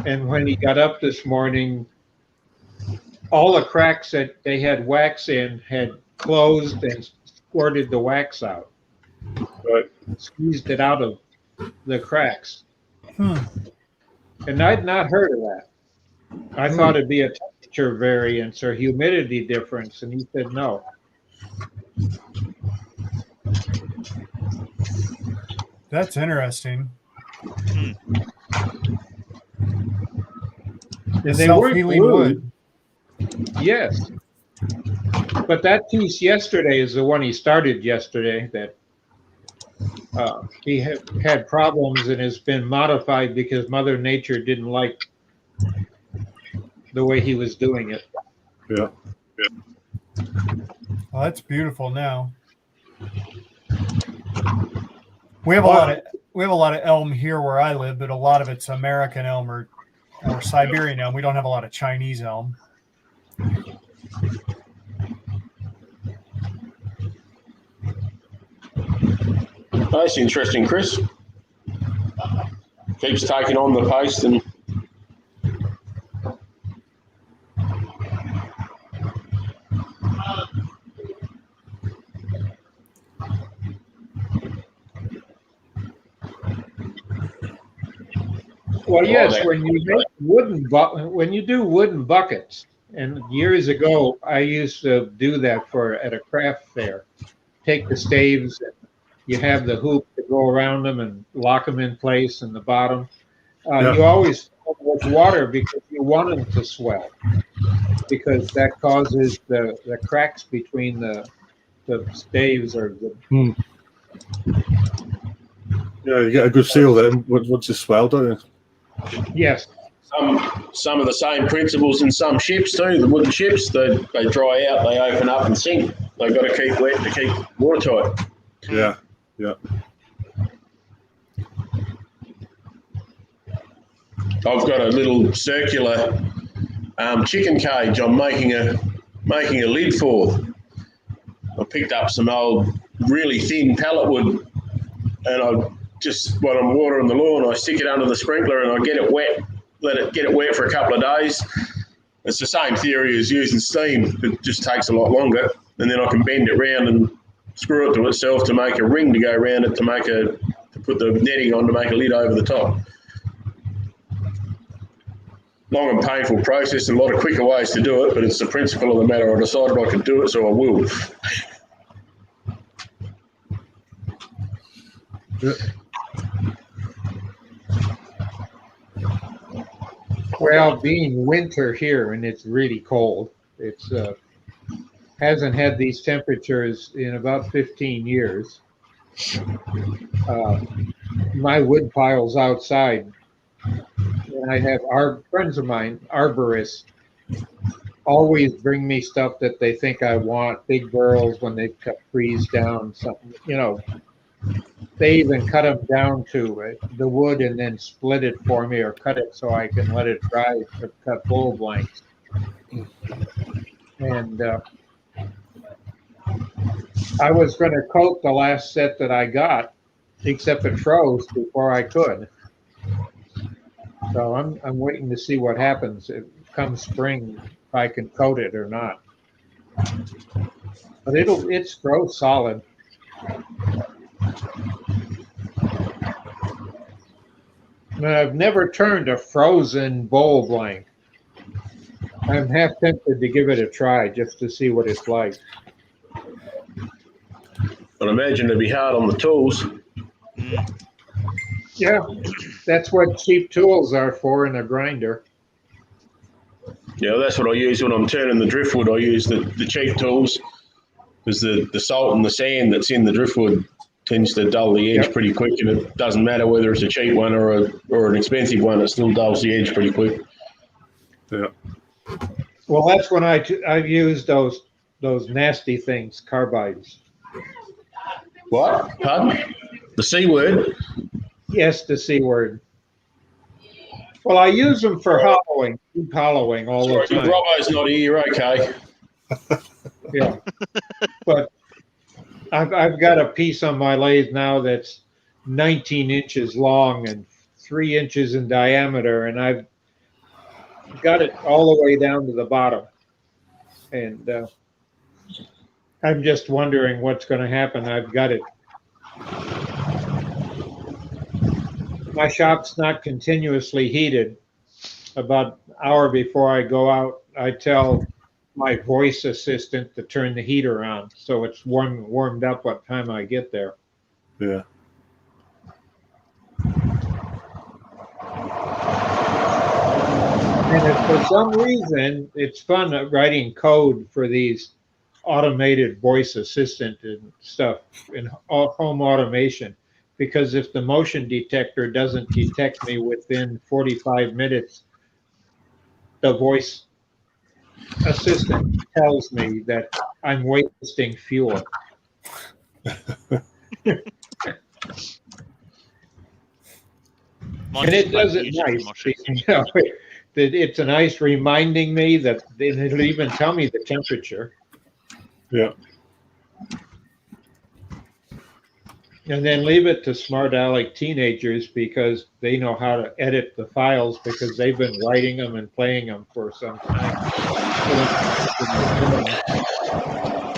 And when he got up this morning, all the cracks that they had wax in had closed and squirted the wax out. Right. Squeezed it out of the cracks. Hmm. And I'd not heard of that. I thought it'd be a temperature variance or humidity difference, and he said no. That's interesting. And It's they weren't self-healing glued. wood. Yes. But that piece yesterday is the one he started yesterday that he had problems and has been modified because Mother Nature didn't like the way he was doing it. Yeah. Well, that's beautiful now. We have a lot of elm here where I live, but a lot of it's American elm or Siberian elm. We don't have a lot of Chinese elm. That's interesting, Chris. Keeps taking on the pace and Well, yes, when you make when you do wooden buckets, and years ago I used to do that at a craft fair. Take the staves, and you have the hoop to go around them and lock them in place in the bottom. You always fill them with water because you want them to swell, because that causes the cracks between the staves or the. Yeah, you get a good seal then once it's swelled, don't you? Yes. Some of the same principles in some ships too. The wooden ships, they dry out, they open up and sink. They've got to keep wet to keep watertight. Yeah, yeah. I've got a little circular chicken cage I'm making a lid for. I picked up some old, really thin pallet wood, and when I'm watering the lawn, I stick it under the sprinkler and I get it wet. Let it get it wet for a couple of days. It's the same theory as using steam. It just takes a lot longer, and then I can bend it round and screw it to itself to make a ring to go around it to put the netting on to make a lid over the top. Long and painful process, and a lot of quicker ways to do it, but it's the principle of the matter. I decided I could do it, so I will. Yeah. Well, being winter here and it's really cold, it's hasn't had these temperatures in about 15 years. My wood piles outside, and I have friends of mine, arborists, always bring me stuff that they think I want. Big barrels when they cut trees down, something, They even cut them down to the wood and then split it for me or cut it so I can let it dry to cut bowl blanks. And I was going to coat the last set that I got, except it froze before I could. So I'm waiting to see what happens. If come spring, if I can coat it or not. But it's froze solid. I've never turned a frozen bowl blank. I'm half tempted to give it a try just to see what it's like. I'd imagine it'd be hard on the tools. Yeah, that's what cheap tools are for in a grinder. Yeah, that's what I use when I'm turning the driftwood. I use the cheap tools because the salt and the sand that's in the driftwood tends to dull the edge pretty quick, and it doesn't matter whether it's a cheap one or an expensive one. It still dulls the edge pretty quick. Yeah. Well, that's when I've used those nasty things, carbides. What? Pardon? The C word? Yes, the C word. Well, I use them for hollowing, deep hollowing all the time. Robbo's not here. You're okay. Yeah, but I've got a piece on my lathe now that's 19 inches long and 3 inches in diameter, and I've got it all the way down to the bottom. And I'm just wondering what's going to happen. I've got it. My shop's not continuously heated. About an hour before I go out, I tell my voice assistant to turn the heater on so it's warmed up by the time I get there. Yeah. And if for some reason it's fun writing code for these automated voice assistant and stuff in home automation, because if the motion detector doesn't detect me within 45 minutes, the voice assistant tells me that I'm wasting fuel. And it does it nice. It's a nice reminding me that it'll even tell me the temperature. Yeah. And then leave it to smart aleck teenagers because they know how to edit the files because they've been writing them and playing them for some time.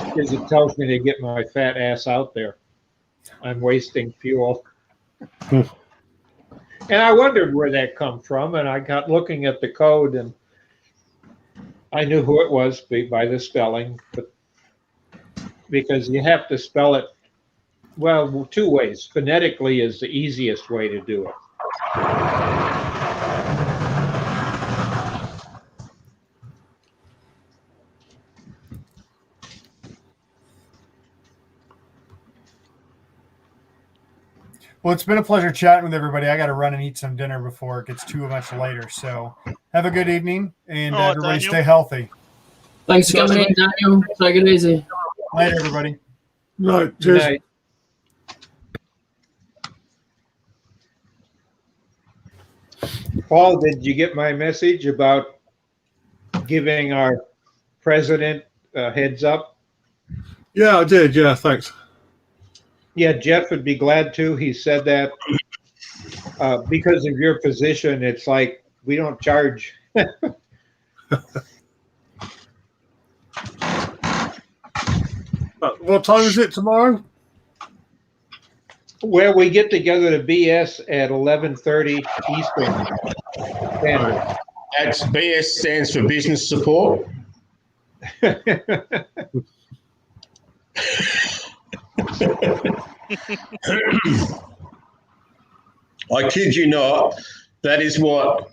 Because it tells me to get my fat ass out there. I'm wasting fuel. And I wondered where that come from, and I got looking at the code, and I knew who it was by the spelling, but because you have to spell it, well, two ways. Phonetically is the easiest way to do it. Well, it's been a pleasure chatting with everybody. I got to run and eat some dinner before it gets too much later. So have a good evening, and All right, everybody Daniel. stay healthy. Thanks for coming in, Daniel. Take it easy. Night, everybody. Right, Good cheers. night. Paul, did you get my message about giving our president a heads up? Yeah, I did. Yeah, thanks. Yeah, Jeff would be glad to. He said that because of your position, it's like we don't charge. What time is it tomorrow? Well, we get together to BS at 11:30 Eastern Standard. That's BS stands for business support. I kid you not. That is what.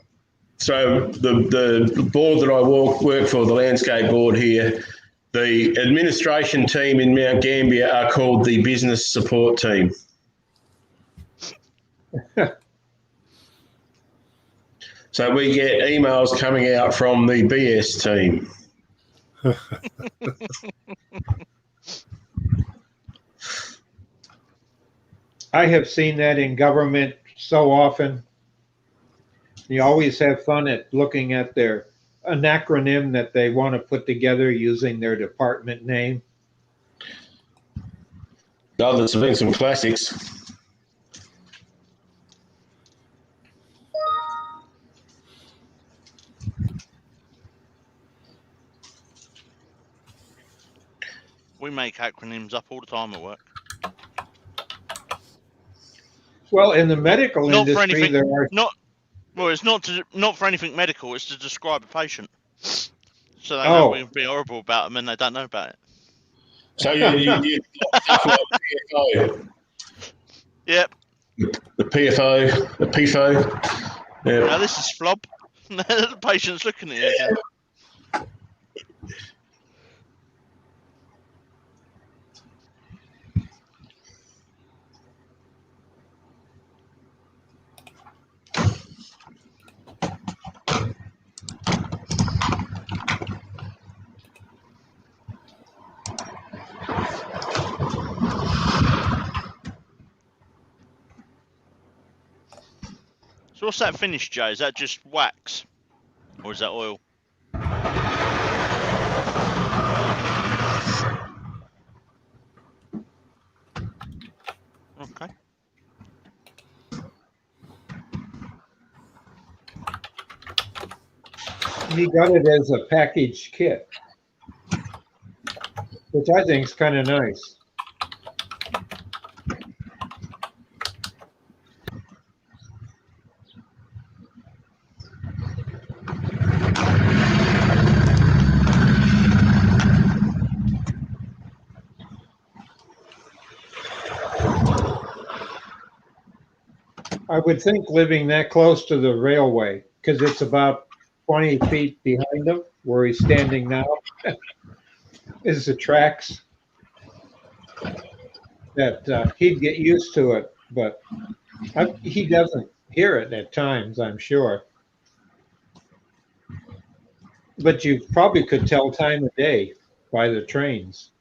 So the board that I work for, the landscape board here, the administration team in Mount Gambier are called the business support team. So we get emails coming out from the BS team. I have seen that in government so often. You always have fun at looking at their an acronym that they want to put together using their department name. Oh, there's been some classics. We make acronyms up all the time at work. Well, in the medical Not for industry, anything. there are Well, it's not for anything medical. It's to describe a patient, so they know we can be horrible about them and they don't know about it. So you stuff like PFO. Yep. The PFO, the PFO. Yeah. Now this is flob. The patient's looking at you again. So what's that finish, Joe? Is that just wax? Or is that oil? Okay. he got it as a packaged kit, which I think is kind of nice. I would think living that close to the railway, because it's about 20 feet behind him, where he's standing now, is the tracks, that he'd get used to it, but he doesn't hear it at times, I'm sure. But you probably could tell time of day by the trains.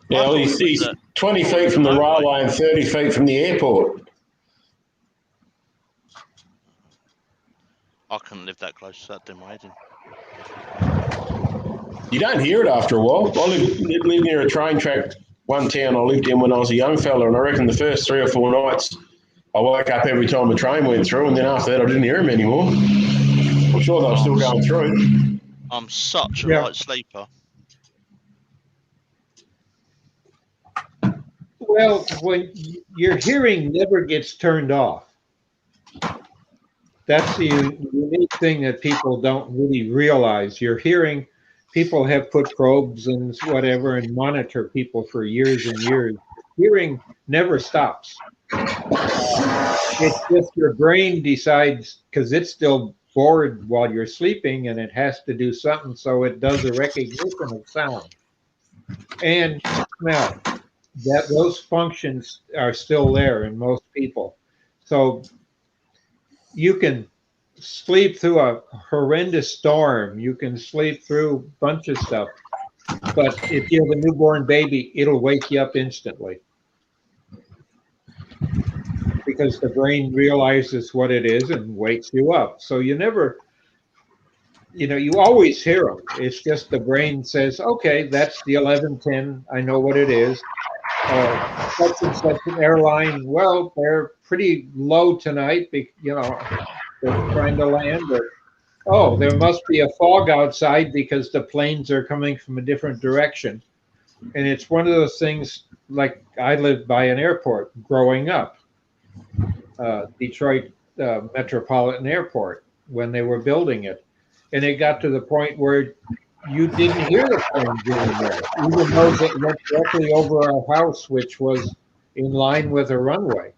Yeah, well, he's 20 feet from the railway and 30 feet from the airport. I couldn't live that close to that dim waiting. You don't hear it after a while. I live near a train track, one town I lived in when I was a young fella, and I reckon the first 3 or 4 nights I woke up every time the train went through, and then after that I didn't hear them anymore. I'm sure they were still going through. I'm such a light sleeper. Well, when your hearing never gets turned off. that's the unique thing that people don't really realize. You're hearing people have put probes and whatever and monitor people for years and years. Hearing never stops. It's just your brain decides, because it's still bored while you're sleeping and it has to do something, so it does a recognition of sound and smell. That those functions are still there in most people. So you can sleep through a horrendous storm. You can sleep through a bunch of stuff. But if you have a newborn baby, it'll wake you up instantly. Because the brain realizes what it is and wakes you up. So you never, you always hear them. It's just the brain says, okay, that's the 1110. I know what it is. Such and such an airline, well, they're pretty low tonight, they're trying to land. Oh, there must be a fog outside because the planes are coming from a different direction. And it's one of those things, like I lived by an airport growing up, Detroit Metropolitan Airport, when they were building it. And it got to the point where you didn't hear the planes anymore, even though it went directly over our house, which was in line with a runway.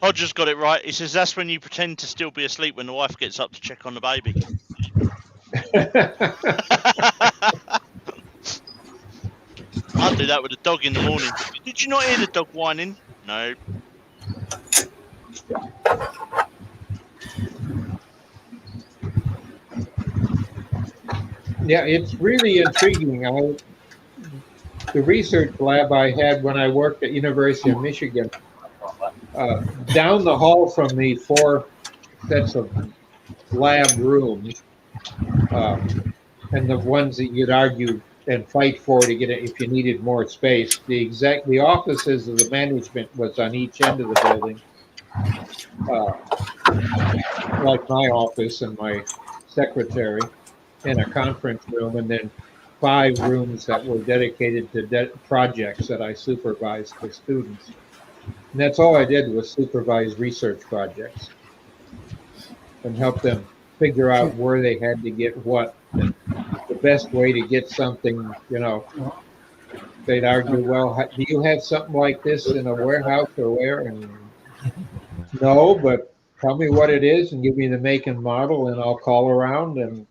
Hodger's got it right. He says that's when you pretend to still be asleep when the wife gets up to check on the baby. I'll do that with the dog in the morning. Did you not hear the dog whining? No. Yeah, it's really intriguing. The research lab I had when I worked at University of Michigan, down the hall from me, 4 sets of lab rooms, and the ones that you'd argue and fight for to get it if you needed more space. The offices of the management was on each end of the building, like my office and my secretary, in a conference room, and then 5 rooms that were dedicated to projects that I supervised for students. And that's all I did was supervise research projects and help them figure out where they had to get what, and the best way to get something, they'd argue, well, do you have something like this in a warehouse or where? And no, but tell me what it is and give me the make and model, and I'll call around and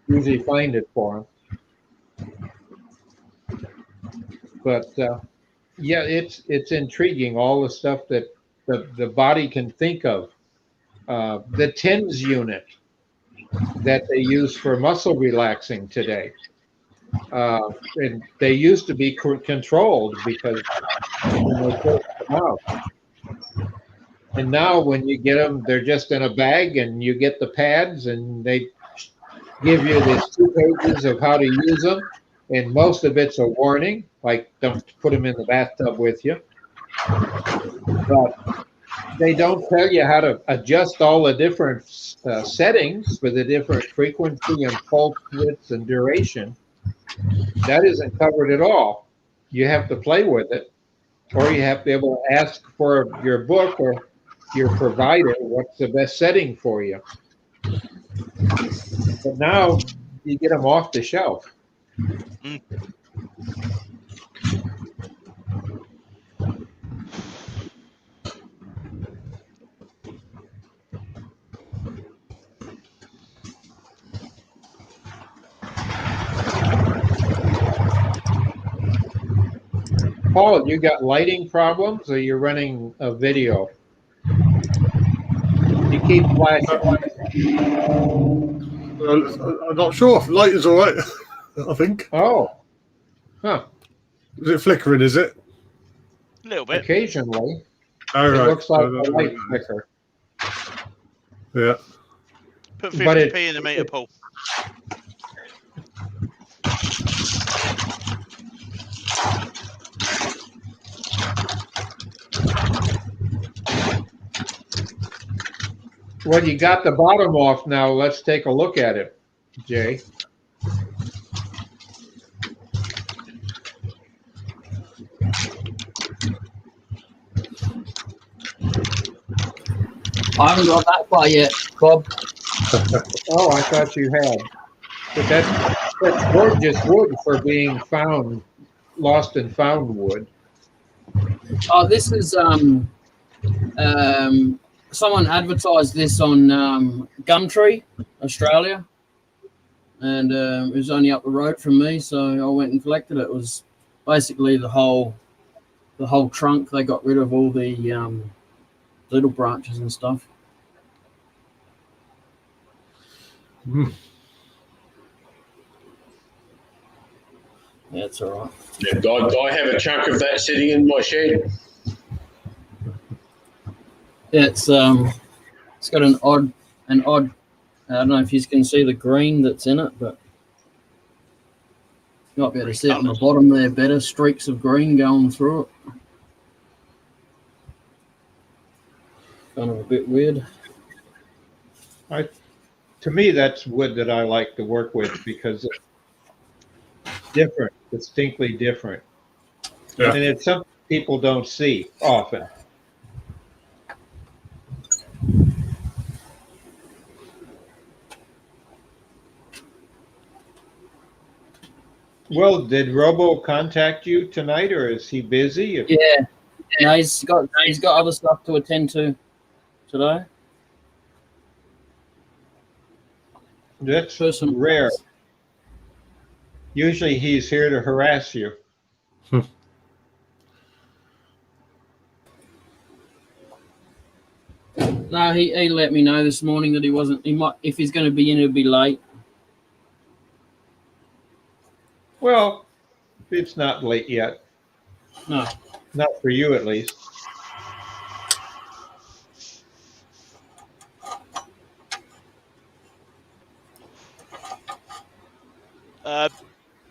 usually find it for them. But yeah, it's intriguing, all the stuff that the body can think of. The TENS unit that they use for muscle relaxing today. And they used to be controlled because when they first come out. And now when you get them, they're just in a bag, and you get the pads, and they give you these 2 pages of how to use them, and most of it's a warning, like don't put them in the bathtub with you. But they don't tell you how to adjust all the different settings for the different frequency and pulse widths and duration. That isn't covered at all. You have to play with it, or you have to be able to ask for your book or your provider what's the best setting for you. But now you get them off the shelf. Mm. Paul, you got lighting problems, or you're running a video? You keep flashing. I'm not sure. Light is all right, I think. Oh. Huh. Is it flickering, is it? A little bit. Occasionally. Oh, It right. looks like a light flicker. Yeah. Put But 50p in the meter, Paul. Well, you got the bottom off now. Let's take a look at it, Jay. I haven't got that far yet, Bob. Oh, I thought you had. But that's gorgeous wood for being found, lost and found wood. Oh, this is someone advertised this on Gumtree, Australia, and it was only up the road from me, so I went and collected it. It was basically the whole trunk. They got rid of all the little branches and stuff. Mm. Yeah, it's all right. Yeah, I have a chunk of that sitting in my shed. Yeah, it's got an odd. I don't know if you can see the green that's in it, but you might be able to see it on the bottom there better. Streaks of green going through it. Kind of a bit weird. To me, that's wood that I like to work with because it's different, distinctly different. Yeah. And it's something people don't see often. Well, did Robo contact you tonight, or is he busy? Yeah, no, he's got other stuff to attend to today. That's Personal rare. business. Usually he's here to harass you. No, he let me know this morning that he wasn't. He might, if he's going to be in, he'll be late. Well, it's not late yet. No. Not for you, at least.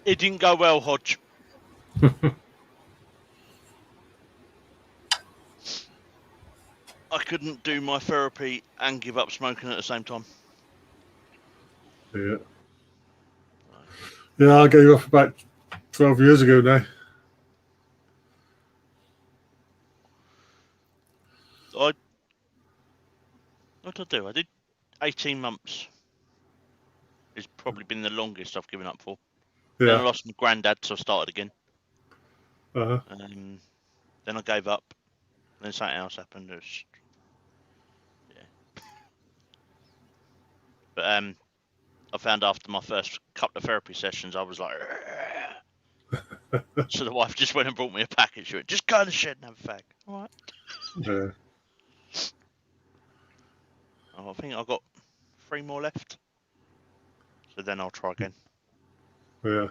It didn't go well, Hodge. I couldn't do my therapy and give up smoking at the same time. Yeah. Yeah, I gave up about 12 years ago now. What did I do? I did 18 months. It's probably been the longest I've given up for. Yeah. Then I lost my granddad, so I started again. Uh-huh. Then I gave up. Then something else happened. Yeah. But I found after my first couple of therapy sessions, I was like, so the wife just went and brought me a package. She went, just go in the shed and have a fag. All right. Yeah. I think I've got 3 more left. So then I'll try again. Yeah.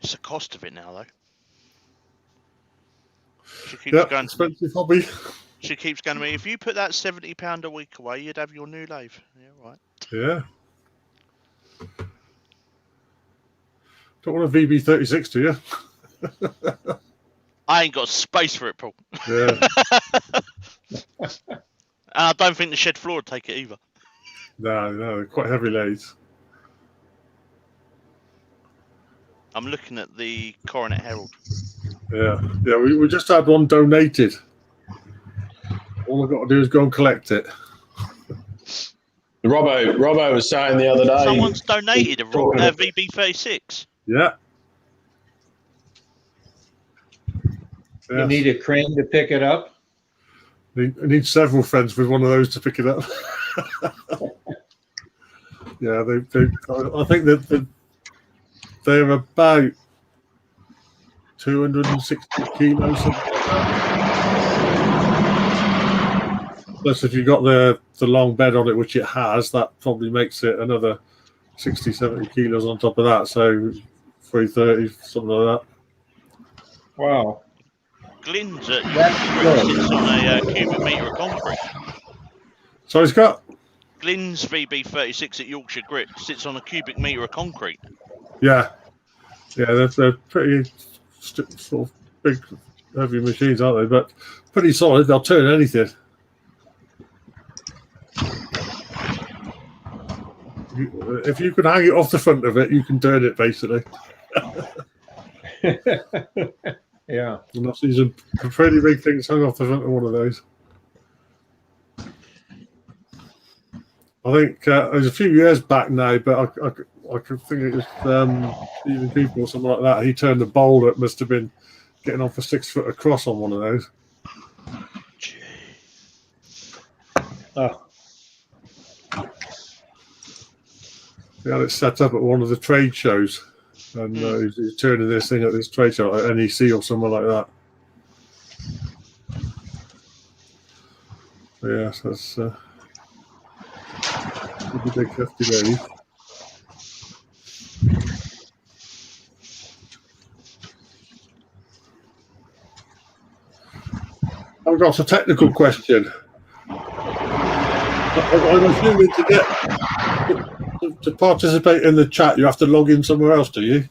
It's the cost of it now, though. She keeps Yeah, going. expensive hobby. She keeps going to me. If you put that £70 a week away, you'd have your new lathe. Yeah, right. Yeah. Don't want a VB36, do you? I ain't got space for it, Paul. Yeah. And I don't think the shed floor would take it either. No, they're quite heavy lathes. I'm looking at the Coronet Herald. Yeah. Yeah, we just had one donated. All I've got to do is go and collect it. Robbo was saying the other day. Someone's donated a VB36. Yeah. You need a crane to pick it up? I need several friends with one of those to pick it up. Yeah, I think that they're about 260 kilos. Plus, if you've got the long bed on it, which it has, that probably makes it another 60, 70 kilos on top of that. So 330, something like that. Wow. Glenn's at Yorkshire Grit sits on a cubic metre of concrete. So Scott? Glenn's VB36 at Yorkshire Grit sits on a cubic metre of concrete. Yeah. Yeah, they're pretty sort of big, heavy machines, aren't they? But pretty solid. They'll turn anything. If you can hang it off the front of it, you can turn it, basically. Yeah. And I see some pretty big things hung off the front of one of those. I think it was a few years back now, but I could think it was Stephen Cooper or something like that. He turned a bowl that must have been getting on for 6 foot across on one of those. Gee. Oh, He had it set up at one of the trade shows, and he's turning this thing at this trade show, like NEC or somewhere like that. So yes, that's pretty big, hefty lady. I've got a technical question. I'm assuming to participate in the chat, you have to log in somewhere else, do you?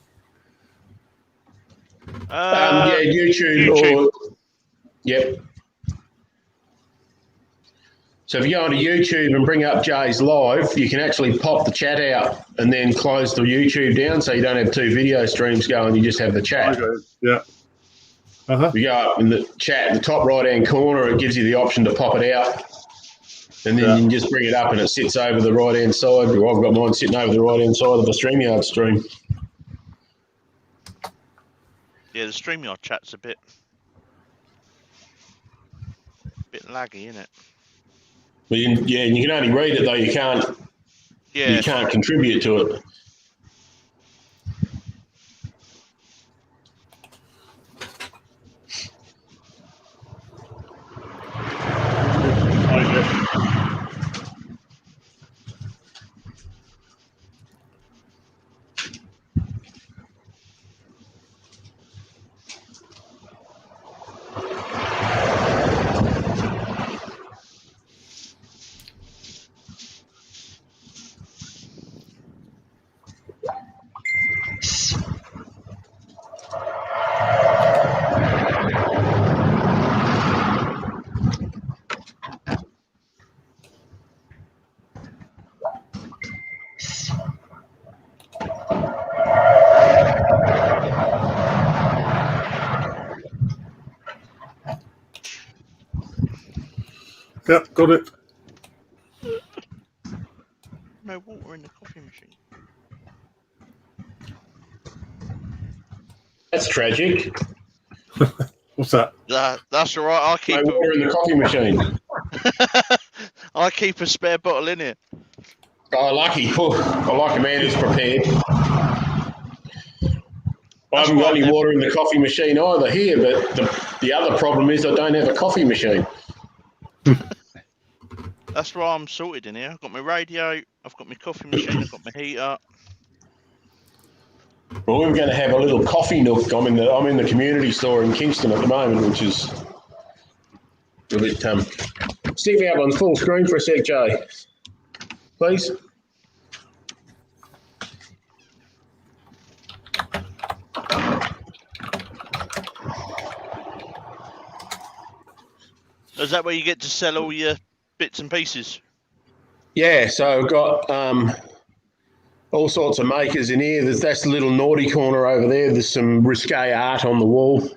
Yeah, YouTube. Or yep. So if you go onto YouTube and bring up Jay's live, you can actually pop the chat out and then close the YouTube down, so you don't have 2 video streams going. You just have the chat. Okay. Yeah. Uh-huh. You go up in the chat, in the top right-hand corner, it gives you the option to pop it out. And then you can just bring it up and it sits over the right-hand side. Well, I've got mine sitting over the right-hand side of the StreamYard stream. Yeah, the StreamYard chat's a bit laggy, isn't it? Well, and you can only read it though. You can't contribute to it. Yep, got it. No water in the coffee machine. That's tragic. What's that? That's all right. I'll keep No water in the coffee machine. I keep a spare bottle in it. Oh, lucky. I like a man who's prepared. I haven't got any water in the coffee machine either here, but the other problem is I don't have a coffee machine. That's why I'm sorted in here. I've got my radio, I've got my coffee machine, I've got my heater. Well, we're going to have a little coffee nook. I'm in the community store in Kingston at the moment, which is a bit stick me up on full screen for a sec, Jay, please. Is that where you get to sell all your bits and pieces? Yeah, so I've got all sorts of makers in here. That's the little naughty corner over there. There's some risque art on the wall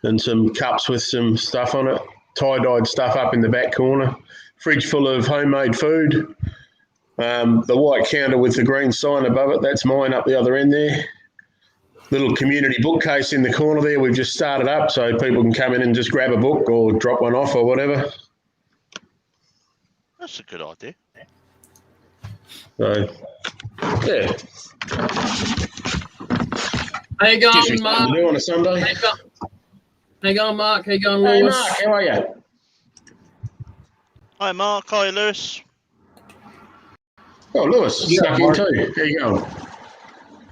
and some cups with some stuff on it. Tie-dyed stuff up in the back corner. Fridge full of homemade food. The white counter with the green sign above it, that's mine up the other end there. Little community bookcase in the corner there. We've just started up so people can come in and just grab a book or drop one off or whatever. That's a good idea. So, yeah. How you going, Mark? To do on a Sunday. How you going, Mark? How you going, Hey, Lewis? Mark, how are you? Hi, Mark. Hi, Lewis. Oh, Lewis, snuck in too. How you going?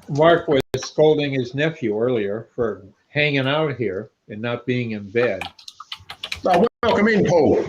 Mark was scolding his nephew earlier for hanging out here and not being in bed. Oh, welcome in, Paul.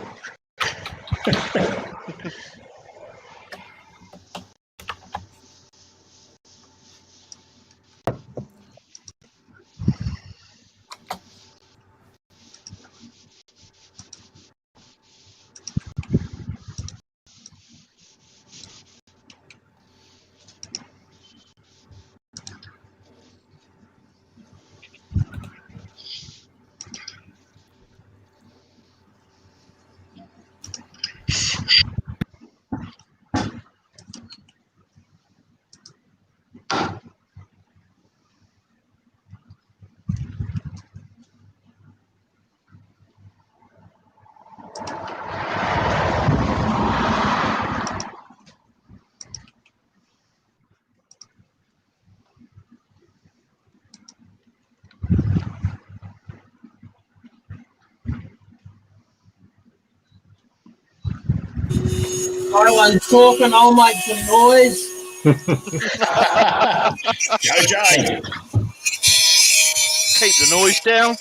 Tyler's talking, I'll make some noise. Go, Jay. Keep the noise down.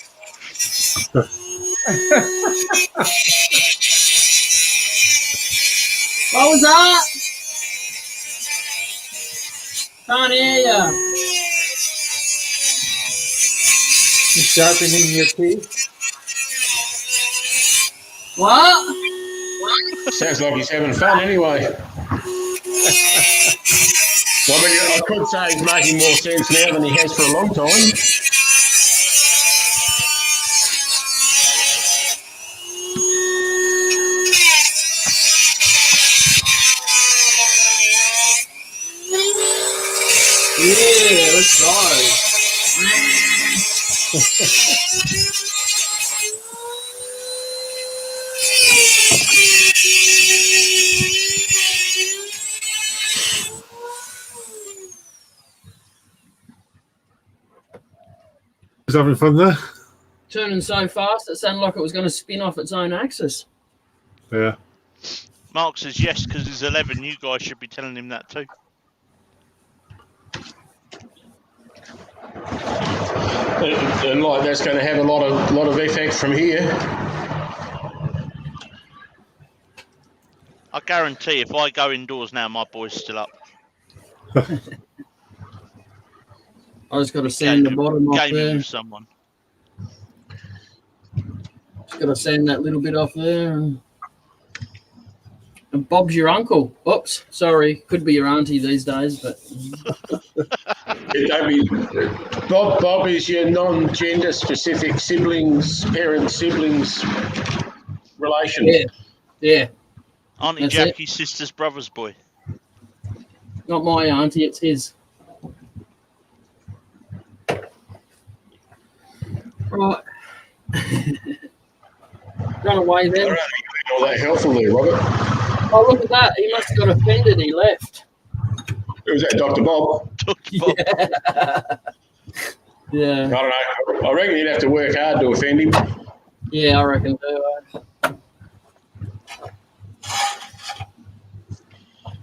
What was that? Can't hear ya. You sharpening your teeth? What? Sounds like he's having fun anyway. Well, I mean, I could say he's making more sense now than he has for a long time. Yeah, let's go. He's having fun there. Turning so fast, it sounded like it was going to spin off its own axis. Yeah. Mark says yes because he's 11. You guys should be telling him that too. And like that's going to have a lot of effect from here. I guarantee if I go indoors now, my boy's still up. I just got to sand the bottom off Gaming there. with someone. Just got to sand that little bit off there. And Bob's your uncle. Oops, sorry. Could be your auntie these days, but... Don't be, Bob is your non-gender specific siblings, parent-siblings relation. Yeah. Auntie That's Jackie's sister's brother's boy. Not my auntie, it's his. Right. Run away I then. don't think you're all that helpful there, Robert. Oh, look at that. He must have got offended. He left. Who's that, Dr. Bob? Yeah. I don't know. I reckon you'd have to work hard to offend him. Yeah, I reckon so.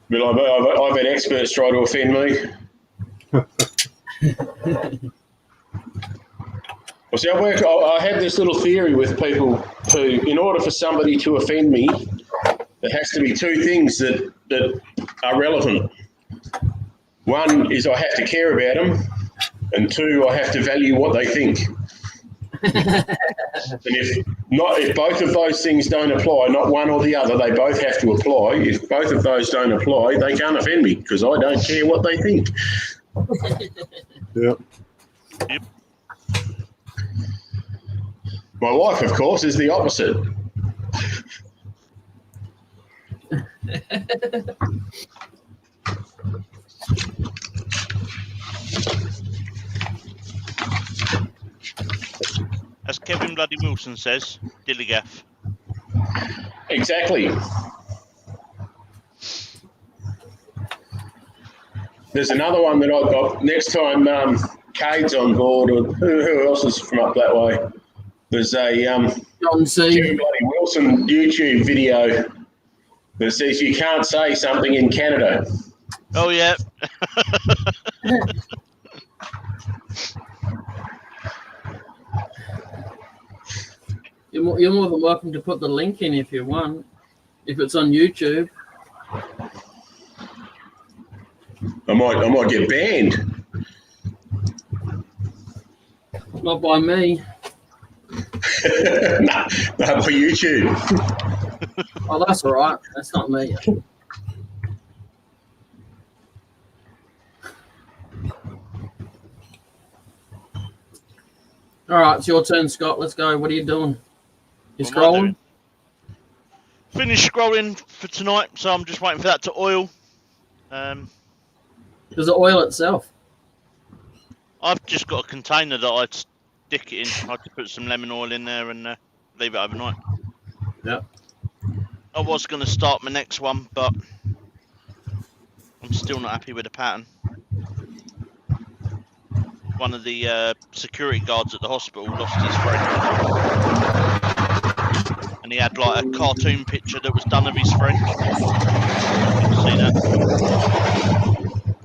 Be like, I've had experts try to offend me. Well, see, I have this little theory with people who, in order for somebody to offend me, there has to be two things that are relevant. One is I have to care about them, and two, I have to value what they think. And if both of those things don't apply, not one or the other, they both have to apply. If both of those don't apply, they can't offend me because I don't care what they think. Yep. My wife, of course, is the opposite. As Kevin Bloody Wilson says, Dillygaff. Exactly. There's another one that I've got. Next time Cade's on board, or who else is from up that way? There's a John C. Kevin Bloody Wilson YouTube video that says you can't say something in Canada. Oh, yeah. You're more than welcome to put the link in if you want, if it's on YouTube. I might get banned. Not by me. No, by YouTube. Oh, that's all right. That's not me. All right, it's your turn, Scott. Let's go. What are you doing? You What am I scrolling? doing? Finished scrolling for tonight, so I'm just waiting for that to oil. Does it oil itself? I've just got a container that I'd stick it in. I could put some lemon oil in there and leave it overnight. Yeah. I was going to start my next one, but I'm still not happy with the pattern. One of the security guards at the hospital lost his friend, and and he had like a cartoon picture that was done of his friend. You see that?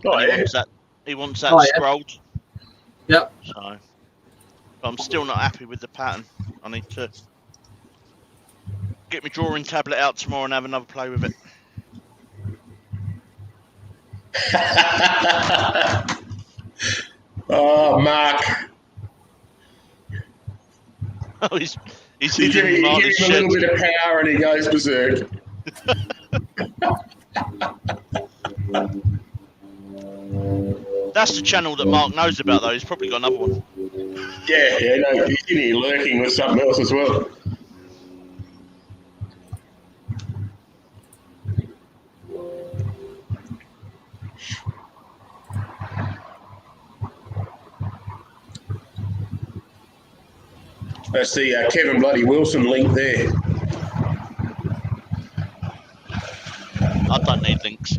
Oh, And yeah. he wants that Oh, yeah. scrolled. Yep. So, but I'm still not happy with the pattern. I need to get my drawing tablet out tomorrow and have another play with it. Oh, Mark. Oh, he's You give hidden him in a the little shed. bit of power and he goes berserk. That's the channel that Mark knows about, though. He's probably got another one. Yeah, no, he's in here lurking with something else as well. That's the Kevin Bloody Wilson link there. I don't need links.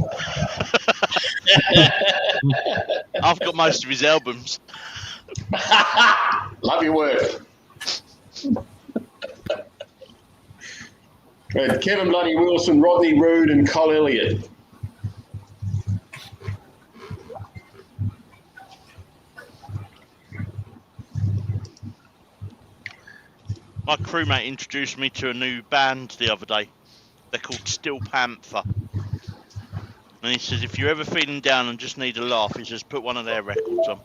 I've got most of his albums. Love your work. And Kevin Bloody Wilson, Rodney Rood and Col Elliott. My crewmate introduced me to a new band the other day. They're called Steel Panther. And he says, if you're ever feeling down and just need a laugh, he says, put one of their records on.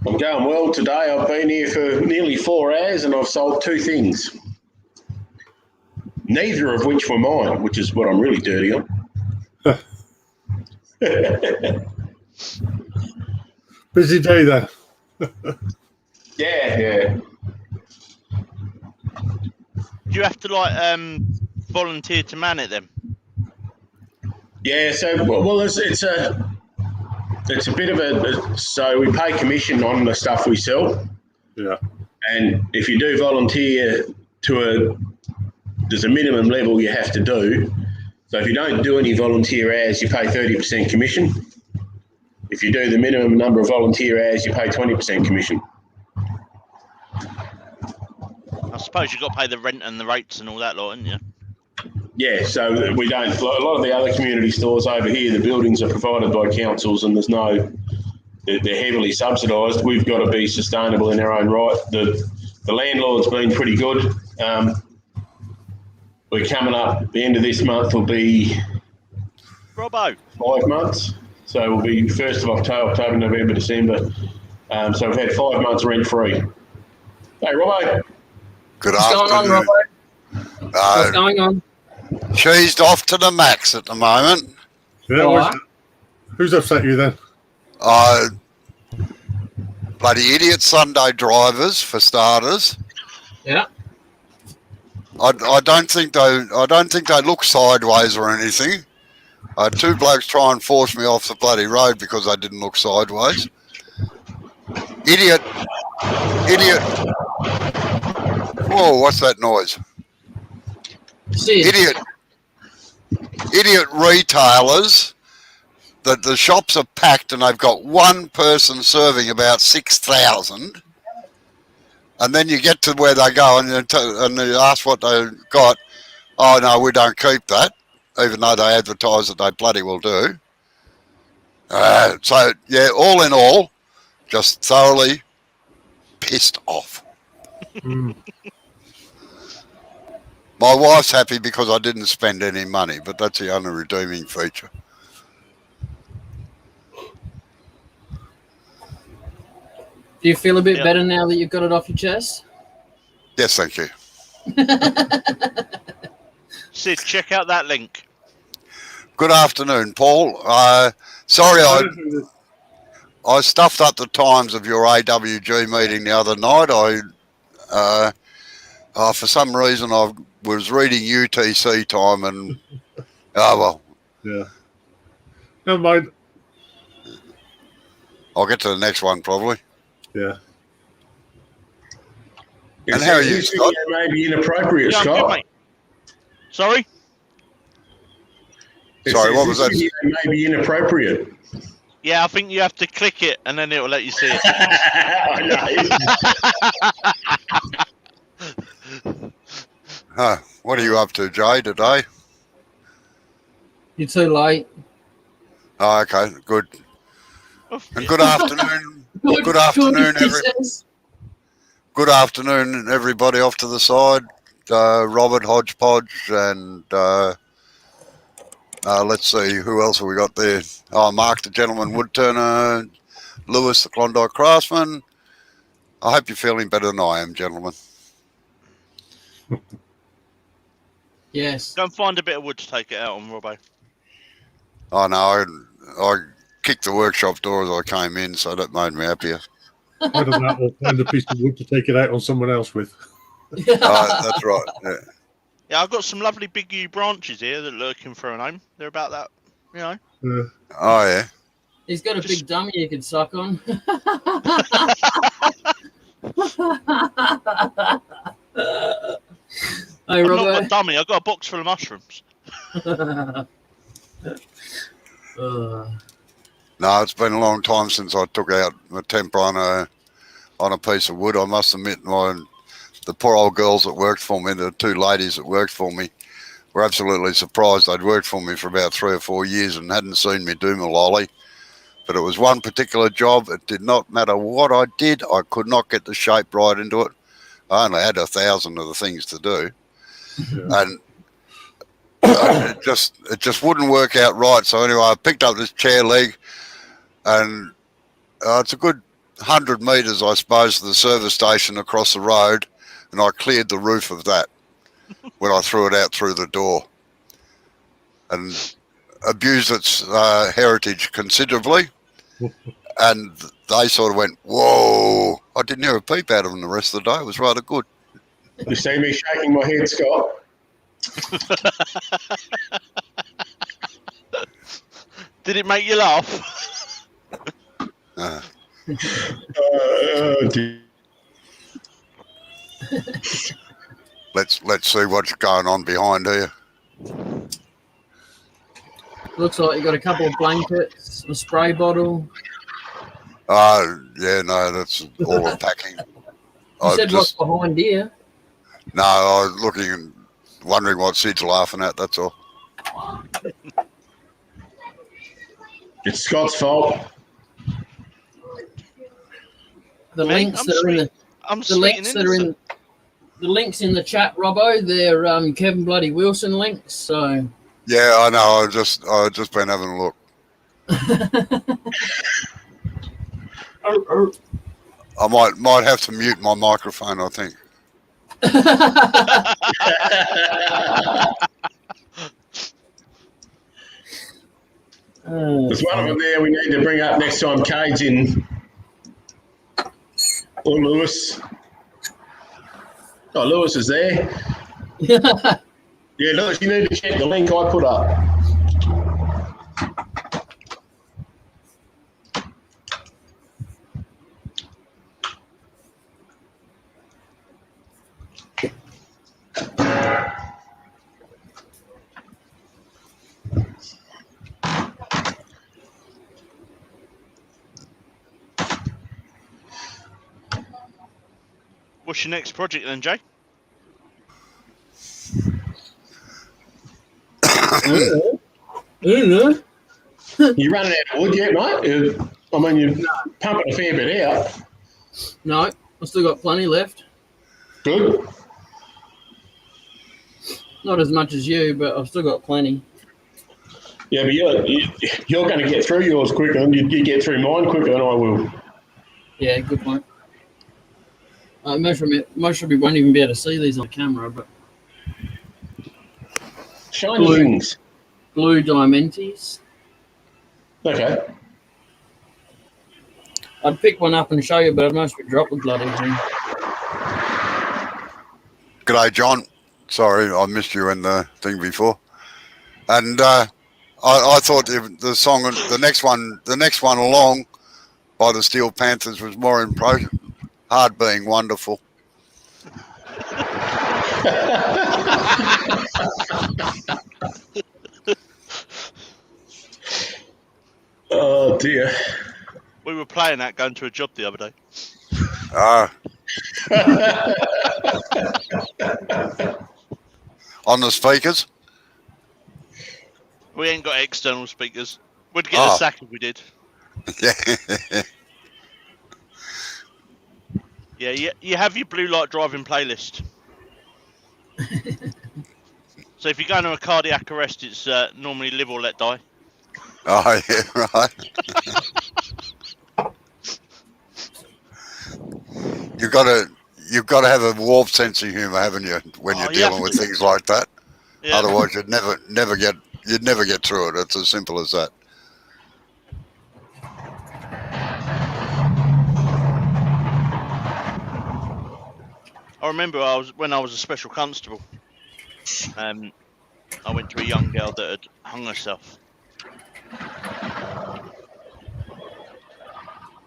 I'm going well today. I've been here for nearly 4 hours and I've sold 2 things. Neither of which were mine, which is what I'm really dirty on. Busy day then. Yeah. Do you have to, like, volunteer to man it then? Yeah, so, well, it's a bit of so we pay commission on the stuff we sell. Yeah. And if you do volunteer there's a minimum level you have to do. So if you don't do any volunteer hours, you pay 30% commission. If you do the minimum number of volunteer hours, you pay 20% commission. I suppose you've got to pay the rent and the rates and all that lot, haven't you? Yeah, so we don't. A lot of the other community stores over here, the buildings are provided by councils, and they're heavily subsidised. We've got to be sustainable in our own right. The landlord's been pretty good. We're coming up. The end of this month will be Robbo. 5 months. So it will be 1st of October, November, December. So we've had 5 months rent free. Hey, Robbo. Good What's going on, afternoon. Robbo? What's going on? Cheesed off to the max at the moment. Yeah, who's upset you then? Bloody idiot Sunday drivers for starters. Yeah. I don't think they look sideways or anything. I had 2 blokes try and force me off the bloody road because they didn't look sideways. Idiot. Whoa, what's that noise? Sid. Idiot retailers. The shops are packed and they've got one person serving about 6,000. And then you get to where they go and you ask what they got. Oh, no, we don't keep that, even though they advertise that they bloody well do. So, yeah, all in all, just thoroughly pissed off. My wife's happy because I didn't spend any money, but that's the only redeeming feature. Do you feel a bit better now that you've got it off your chest? Yes, thank you. Sid, check out that link. Good afternoon, Paul. Sorry, I stuffed up the times of your AWG meeting the other night. For some reason, I was reading UTC time, and Yeah. Never mind. I'll get to the next one probably. Yeah. And how are you, This Scott? video may be inappropriate, Yeah, I'm good, Scott. mate. Sorry? Sorry, what was that? This video may be inappropriate. Yeah, I think you have to click it and then it'll let you see it. I know. What are you up to, Jay, today? You're too late. Oh, okay, good. And good afternoon. Good afternoon, good afternoon, everybody off to the side. Robert Hodgepodge and let's see, who else have we got there? Oh, Mark the Gentleman Woodturner, Lewis the Klondike Craftsman. I hope you're feeling better than I am, gentlemen. Yes. Go and find a bit of wood to take it out on, Robbo. I know, I kicked the workshop door as I came in, so that made me happier. Either that or find a piece of wood to take it out on someone else with. That's right. Yeah. Yeah, I've got some lovely big yew branches here that are looking for a home. They're about that, you know. Oh, yeah. He's got a big dummy you can suck on. Hey, I've not Robbo. got a dummy, I've got a box full of mushrooms. No, it's been a long time since I took out my temper on a piece of wood. I must admit, the poor old girls that worked for me, the two ladies that worked for me, were absolutely surprised. They'd worked for me for about 3 or 4 years and hadn't seen me do my lolly. But it was one particular job. It did not matter what I did. I could not get the shape right into it. I only had 1,000 of the things to do. And it just wouldn't work out right. So anyway, I picked up this chair leg, and it's a good 100 metres, I suppose, to the service station across the road, and I cleared the roof of that when I threw it out through the door, and abused its heritage considerably. And they sort of went, whoa. I didn't hear a peep out of them the rest of the day. It was rather good. You see me shaking my head, Scott? Did it make you laugh? Dear. Let's see what's going on behind here. Looks like you got a couple of blankets, a spray bottle. Yeah, no, that's all the packing. You said what's behind here. No, I was looking and wondering what Sid's laughing at, that's all. It's Scott's fault. The links that are in the links in the chat, Robbo, they're Kevin Bloody Wilson links. So Yeah, I know. I've just been having a look. I might have to mute my microphone, I think. There's one of them there we need to bring up next time Cade's in. Or Lewis. Oh, Lewis is there. Yeah, Lewis, you need to check the link I put up. What's your next project then, Jay? You running out of wood yet, mate? I mean, you're pumping a fair bit out. no, I've still got plenty left. Good. Not as much as you, but I've still got plenty. Yeah, but you're going to get through yours quicker, and you get through mine quicker than I will. Yeah, good point. Most of you won't even be able to see these on camera, but Shiny things. blue diamantes. Okay. I'd pick one up and show you, but I'd mostly drop the bloody thing. G'day, John. Sorry, I missed you in the thing before. And I thought the song, the next one along by the Steel Panthers was more impressive. Hard being wonderful. Oh dear. We were playing that going to a job the other day. On the speakers? We ain't got external speakers. We'd get a sack if we did. Yeah, you have your blue light driving playlist. So if you go into a cardiac arrest, it's normally Live or Let Die. Oh, yeah, right. You've got to have a warped sense of humour, haven't you, when you're dealing with things like that? Yeah. Otherwise, you'd never get through it. It's as simple as that. I remember when I was a special constable. I went to a young girl that had hung herself.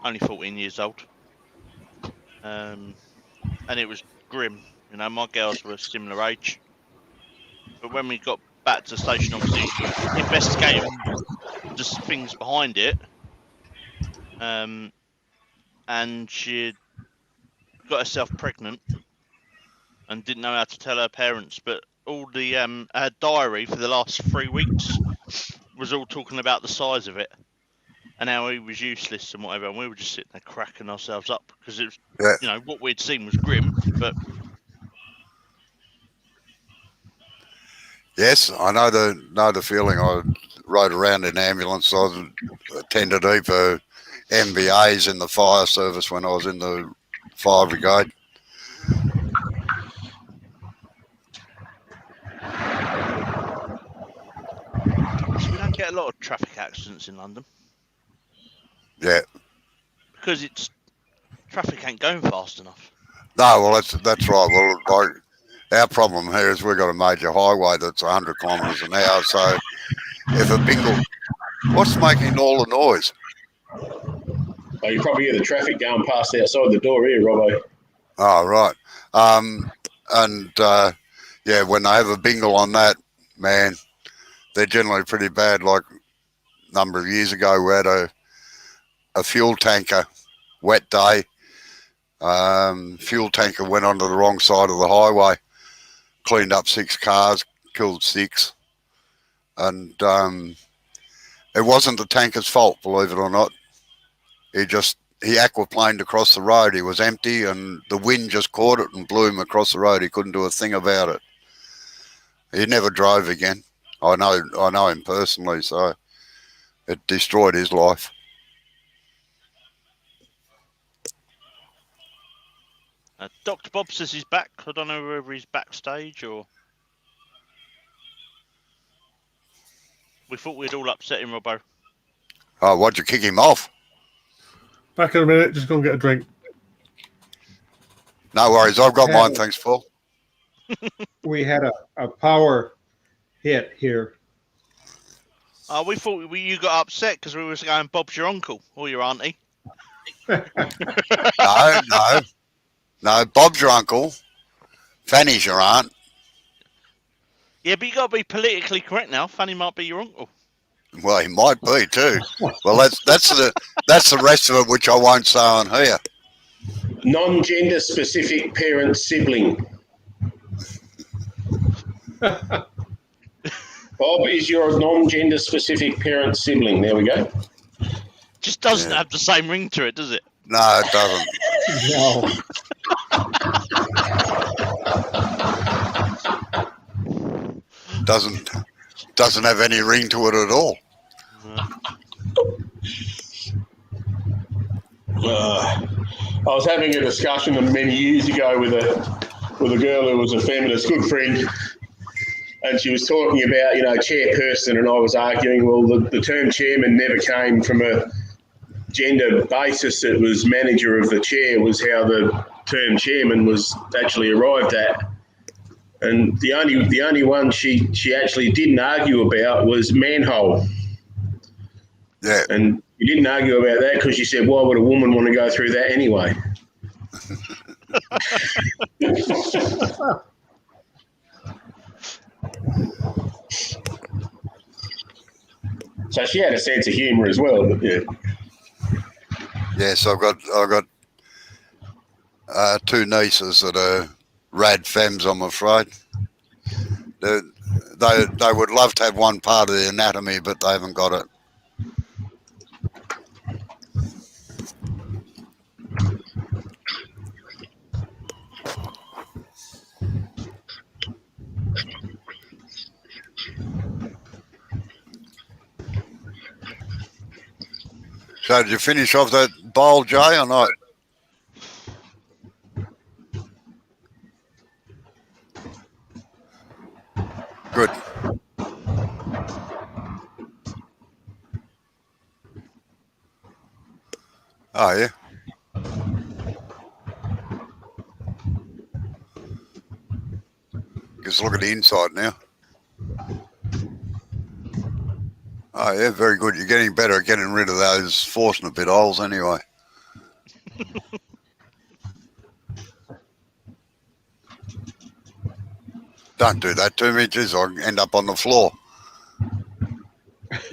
Only 14 years old. And it was grim. You know, my girls were a similar age. But when we got back to the station, obviously, investigating just things behind it. And she got herself pregnant and didn't know how to tell her parents. But all the her diary for the last 3 weeks was all talking about the size of it and how he was useless and whatever. And we were just sitting there cracking ourselves up because it was, you know, what we'd seen was grim, but. Yes, I know the feeling. I rode around in ambulance. I attended a heap of MBAs in the fire service when I was in the fire brigade. So we don't get a lot of traffic accidents in London. Yeah. Because traffic ain't going fast enough. No, well that's right. Well, our problem here is we've got a major highway that's 100 kilometres an hour. So if a bingle, what's making all the noise? Oh, you probably hear the traffic going past outside the door here, Robbo. Oh, right. Yeah, when they have a bingle on that, man, they're generally pretty bad. Like a number of years ago, we had a fuel tanker, wet day. Fuel tanker went onto the wrong side of the highway, cleaned up 6 cars, killed 6. And it wasn't the tanker's fault, believe it or not. He aquaplaned across the road. He was empty and the wind just caught it and blew him across the road. He couldn't do a thing about it. He never drove again. I know him personally, so it destroyed his life. Dr. Bob says he's back. I don't know whether he's backstage or... We thought we'd all upset him, Robbo. Oh, why'd you kick him off? Back in a minute, just go and get a drink. No worries, I've got mine, thanks, Paul. We had a power hit here. We thought you got upset because we were going, Bob's your uncle or your auntie. No, Bob's your uncle. Fanny's your aunt. Yeah, but you got to be politically correct now. Fanny might be your uncle. Well, he might be too. Well, that's the rest of it, which I won't say on here. Non-gender specific parent sibling. Bob is your non-gender specific parent sibling. There we go. Just doesn't have the same ring to it, does it? No, it doesn't. No. Doesn't have any ring to it at all. I was having a discussion many years ago with a girl who was a feminist, good friend, and she was talking about, chairperson, and I was arguing, well, the term chairman never came from gender basis, it was manager of the chair was how the term chairman was actually arrived at. And the only one she actually didn't argue about was manhole. Yeah. And you didn't argue about that because she said, why would a woman want to go through that anyway? So she had a sense of humour as well. But yeah. Yes, I've got two nieces that are rad femmes, I'm afraid. They would love to have one part of the anatomy, but they haven't got it. So did you finish off that bowl, Jay, or not? Good. Oh, yeah. Just look at the inside now. Oh, yeah, very good. You're getting better at getting rid of those forcing a bit holes anyway. Don't do that to me, geez, I'll end up on the floor.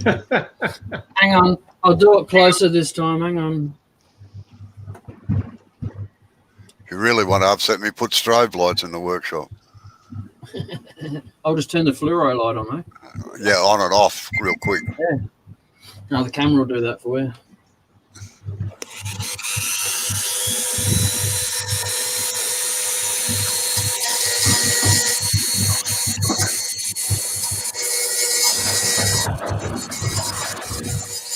Hang on. I'll do it closer this time. Hang on. If you really want to upset me, put strobe lights in the workshop. I'll just turn the fluoro light on, mate. Yeah, on and off real quick. Yeah. No, the camera will do that for you.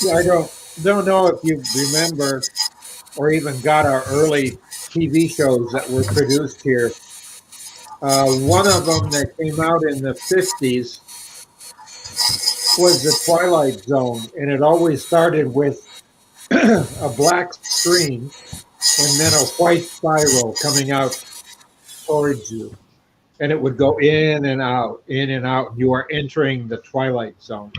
Yeah, I don't know if you remember or even got our early TV shows that were produced here. One of them that came out in the 50s was the Twilight Zone, and it always started with a black screen and then a white spiral coming out towards you. And it would go in and out, and you are entering the Twilight Zone.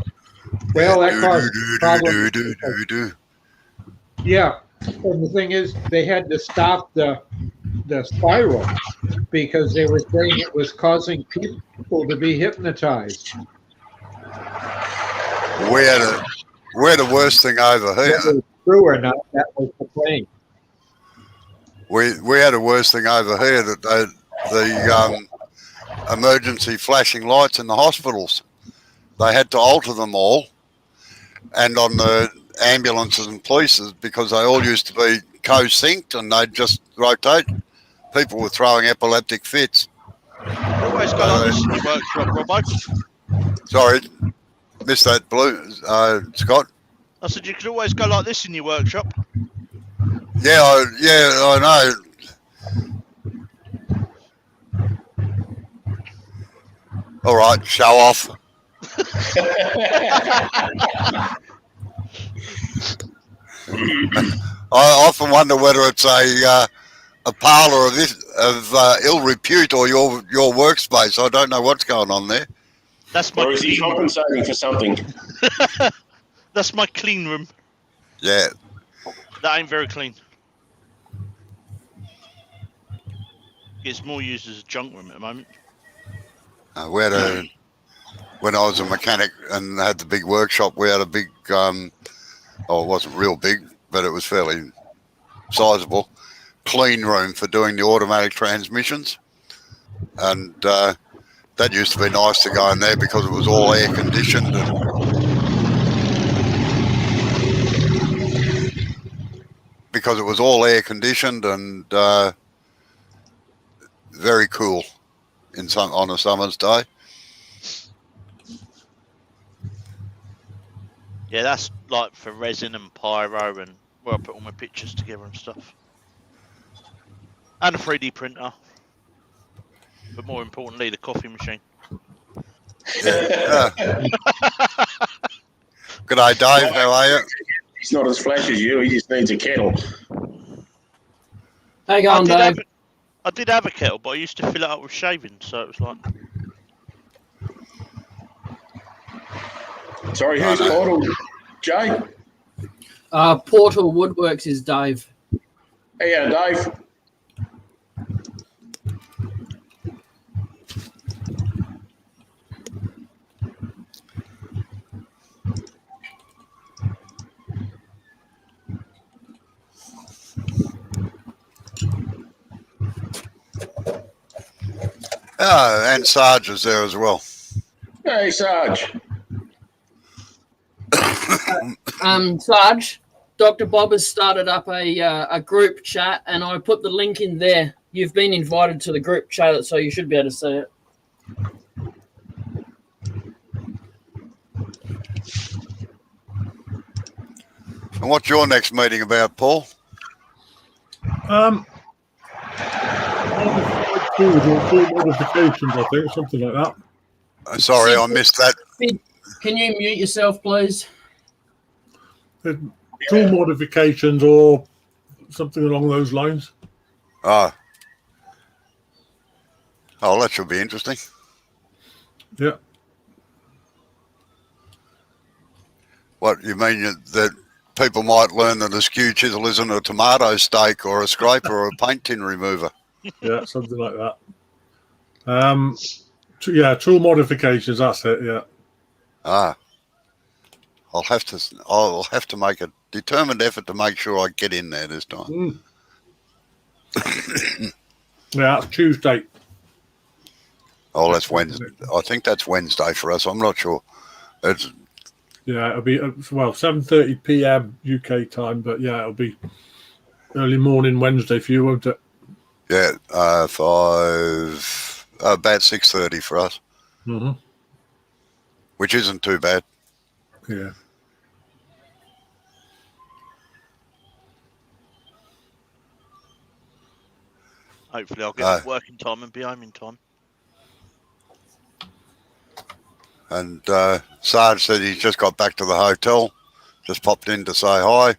Well, that caused problems. Yeah, and the thing is, they had to stop the spiral because they were saying it was causing people to be hypnotized. We're the worst thing over here. Whether it's true or not, that was the claim. We had a worse thing over here that the emergency flashing lights in the hospitals, they had to alter them all, and on the ambulances and polices, because they all used to be co-synced and they'd just rotate. People were throwing epileptic fits. Always go like this in your workshop, Robbo. Sorry, missed that, Blue. Scott? I said you could always go like this in your workshop. Yeah, I know. All right, show off. I often wonder whether it's a parlour of ill repute or your workspace. I don't know what's going on there. That's my. Or is he compensating for something? That's my clean room. Yeah. That ain't very clean. It's more used as a junk room at the moment. When I was a mechanic and had the big workshop, we had a big, it wasn't real big, but it was fairly sizable, clean room for doing the automatic transmissions. And that used to be nice to go in there because it was all air conditioned. And very cool on a summer's day. Yeah, that's like for resin and pyro and where I put all my pictures together and stuff. And a 3D printer. But more importantly, the coffee machine. Yeah. Good day, Dave. How are you? He's not as flash as you. He just needs a kettle. How you going, Dave? I did have a kettle, but I used to fill it up with shavings, so it was like. Sorry, who's Portal? Jay? Portal Woodworks is Dave. Hey, Dave. Oh, and Sarge is there as well. Hey, Sarge. Sarge, Dr. Bob has started up a group chat, and I put the link in there. You've been invited to the group chat, so you should be able to see it. And what's your next meeting about, Paul? Modifications, I think, something like that. Sorry, I missed that. Can you mute yourself, please? Tool modifications or something along those lines. Oh, that should be interesting. Yeah. What, you mean that people might learn that a skew chisel isn't a tomato stake or a scraper or a paint tin remover? Yeah, something like that. Tool modifications, that's it, yeah. I'll have to make a determined effort to make sure I get in there this time. Yeah, it's Tuesday. Oh, that's Wednesday. I think that's Wednesday for us. I'm not sure. Yeah, it'll be 7:30 p.m. UK time, but yeah, it'll be early morning Wednesday for you, won't it? Yeah, about 6:30 for us, which isn't too bad. Yeah. Hopefully, I'll get to work in time and be home in time. And Sarge said he's just got back to the hotel, just popped in to say hi.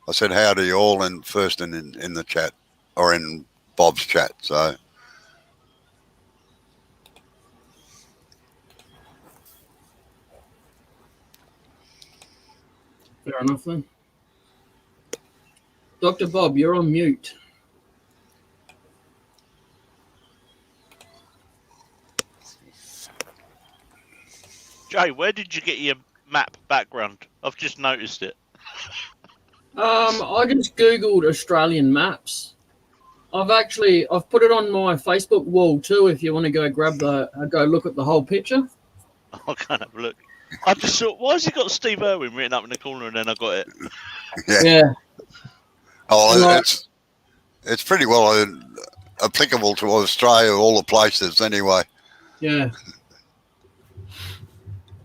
I said, howdy you all, in the chat, or in Bob's chat. So Fair enough then. Dr. Bob, you're on mute. Jay, where did you get your map background? I've just noticed it. I just Googled Australian maps. I've put it on my Facebook wall too. If you want to go go look at the whole picture. I can't have a look. I just thought, why has he got Steve Irwin written up in the corner? And then I got it. Yeah. Oh, it's pretty well applicable to Australia, all the places anyway. Yeah.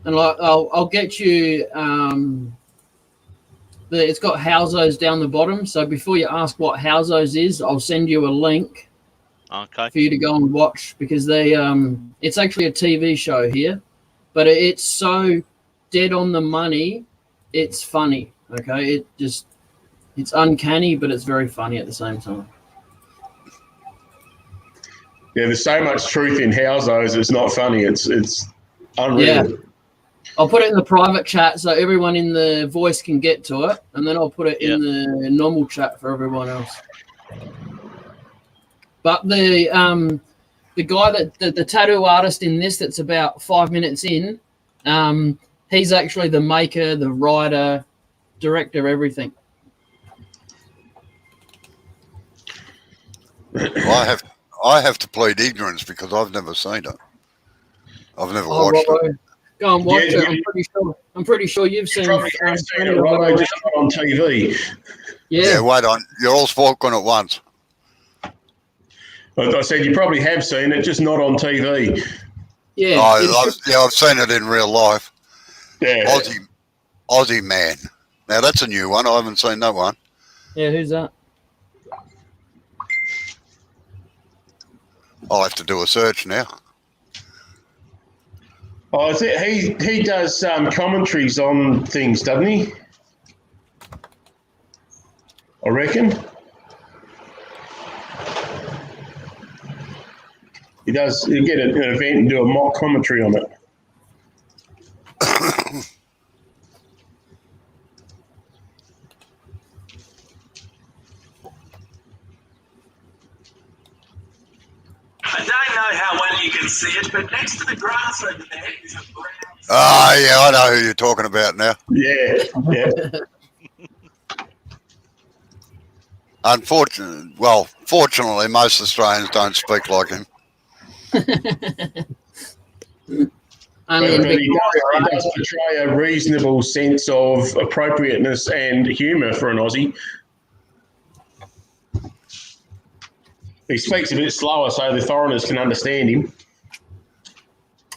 And I'll get you. It's got Housos down the bottom. So before you ask what Housos is, I'll send you a link. Okay. For you to go and watch, because it's actually a TV show here, but it's so dead on the money. It's funny. Okay. It's uncanny, but it's very funny at the same time. Yeah, there's so much truth in Housos. It's not funny. It's unreal. Yeah. I'll put it in the private chat so everyone in the voice can get to it, and then I'll put it in the normal chat for everyone else. But the guy the tattoo artist in this that's about 5 minutes in, he's actually the maker, the writer, director, everything. I have to plead ignorance because I've never seen it. I've never watched it. Go and watch it. I'm pretty sure you've seen it. Just not on TV. Yeah, wait on. You're all spoken at once. I said you probably have seen it, just not on TV. Yeah. I've seen it in real life. Yeah. Aussie Man. Now that's a new one. I haven't seen that one. Yeah, who's that? I'll have to do a search now. Oh, is it? He does commentaries on things, doesn't he? I reckon. He'll get an event and do a mock commentary on it. I don't know how well you can see it, but next to the grass over there is a brown. Oh, yeah, I know who you're talking about now. Yeah. Fortunately, most Australians don't speak like him. Only in But he Victoria, does portray a reasonable sense of appropriateness and humour for an Aussie. He speaks a bit slower so the foreigners can understand him.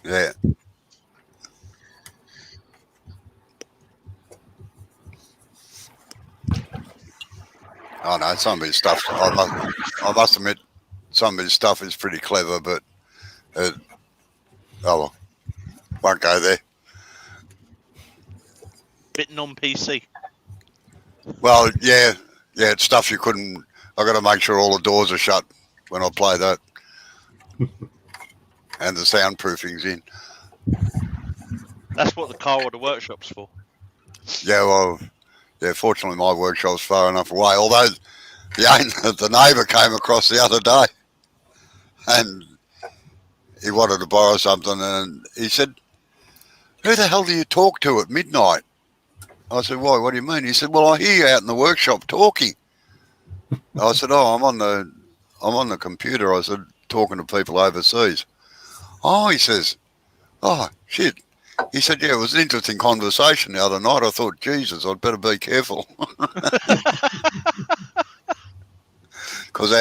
Yeah. Oh no, some of his stuff. I must admit, some of his stuff is pretty clever, but won't go there. Bit non-PC. Well, yeah, it's stuff you couldn't. I got to make sure all the doors are shut when I play that, and the soundproofing's in. That's what the car or the workshop's for. Yeah, well, yeah. Fortunately, my workshop's far enough away. Although the neighbour came across the other day, and he wanted to borrow something, and he said, "Who the hell do you talk to at midnight?" I said, "Why? What do you mean?" He said, "Well, I hear you out in the workshop talking." I said, "Oh, I'm on the computer." I said, "Talking to people overseas." Oh, he says, "Oh, shit." He said, "Yeah, it was an interesting conversation the other night. I thought, Jesus, I'd better be careful." Because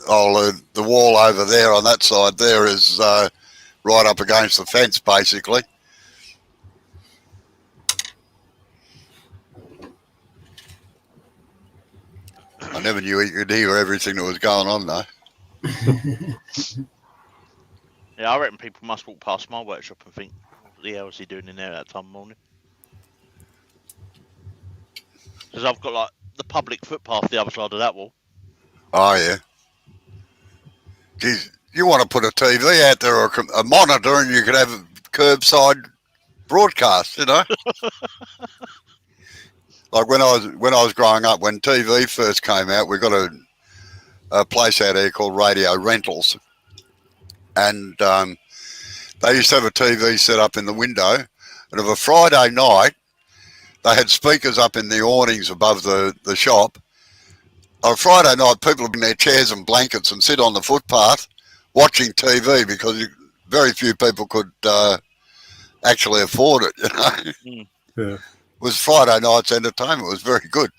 the wall over there on that side there is right up against the fence, basically. I never knew he could hear everything that was going on, though. Yeah, I reckon people must walk past my workshop and think, what the hell is he doing in there at that time of morning? Because I've got, like, the public footpath the other side of that wall. Oh, yeah. Geez, you want to put a TV out there or a monitor and you could have a curbside broadcast, you know? Like when I was growing up, when TV first came out, we got a place out there called Radio Rentals. And they used to have a TV set up in the window. And of a Friday night, they had speakers up in the awnings above the shop. On Friday night, people would bring their chairs and blankets and sit on the footpath watching TV because very few people could actually afford it, you know. Yeah. It was Friday night's entertainment. It was very good.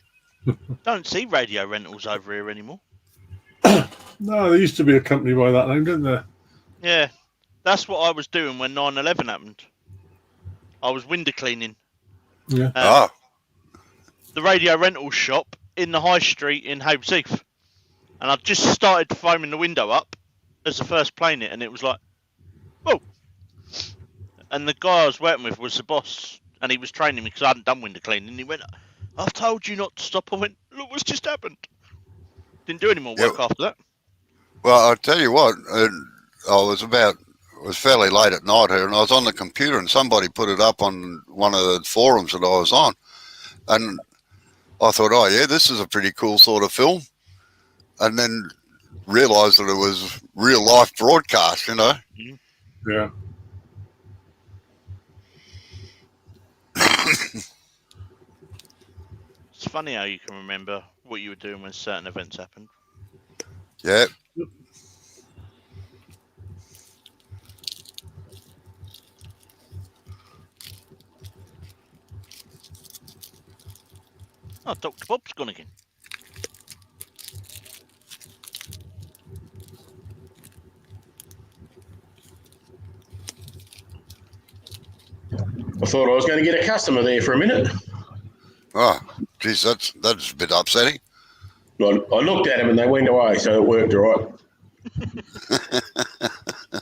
Don't see Radio Rentals over here anymore. No, there used to be a company by that name, didn't there? Yeah, that's what I was doing when 9/11 happened. I was window cleaning. Yeah. The Radio Rentals shop in the high street in Hobbs Heath. And I just started foaming the window up as the first plane it, and it was like, whoa. And the guy I was working with was the boss, and he was training me because I hadn't done window cleaning. And he went, "I've told you not to stop." I went, "Look what's just happened." Didn't do any more work after that. Well, I'll tell you what, it was fairly late at night here, and I was on the computer, and somebody put it up on one of the forums that I was on. And I thought, oh, yeah, this is a pretty cool sort of film. And then realised that it was real-life broadcast, you know. Yeah. It's funny how you can remember what you were doing when certain events happened. Yeah. Oh, Dr. Bob's gone again. I thought I was going to get a customer there for a minute. Oh, geez, that's a bit upsetting. I looked at them and they went away, so it worked all right.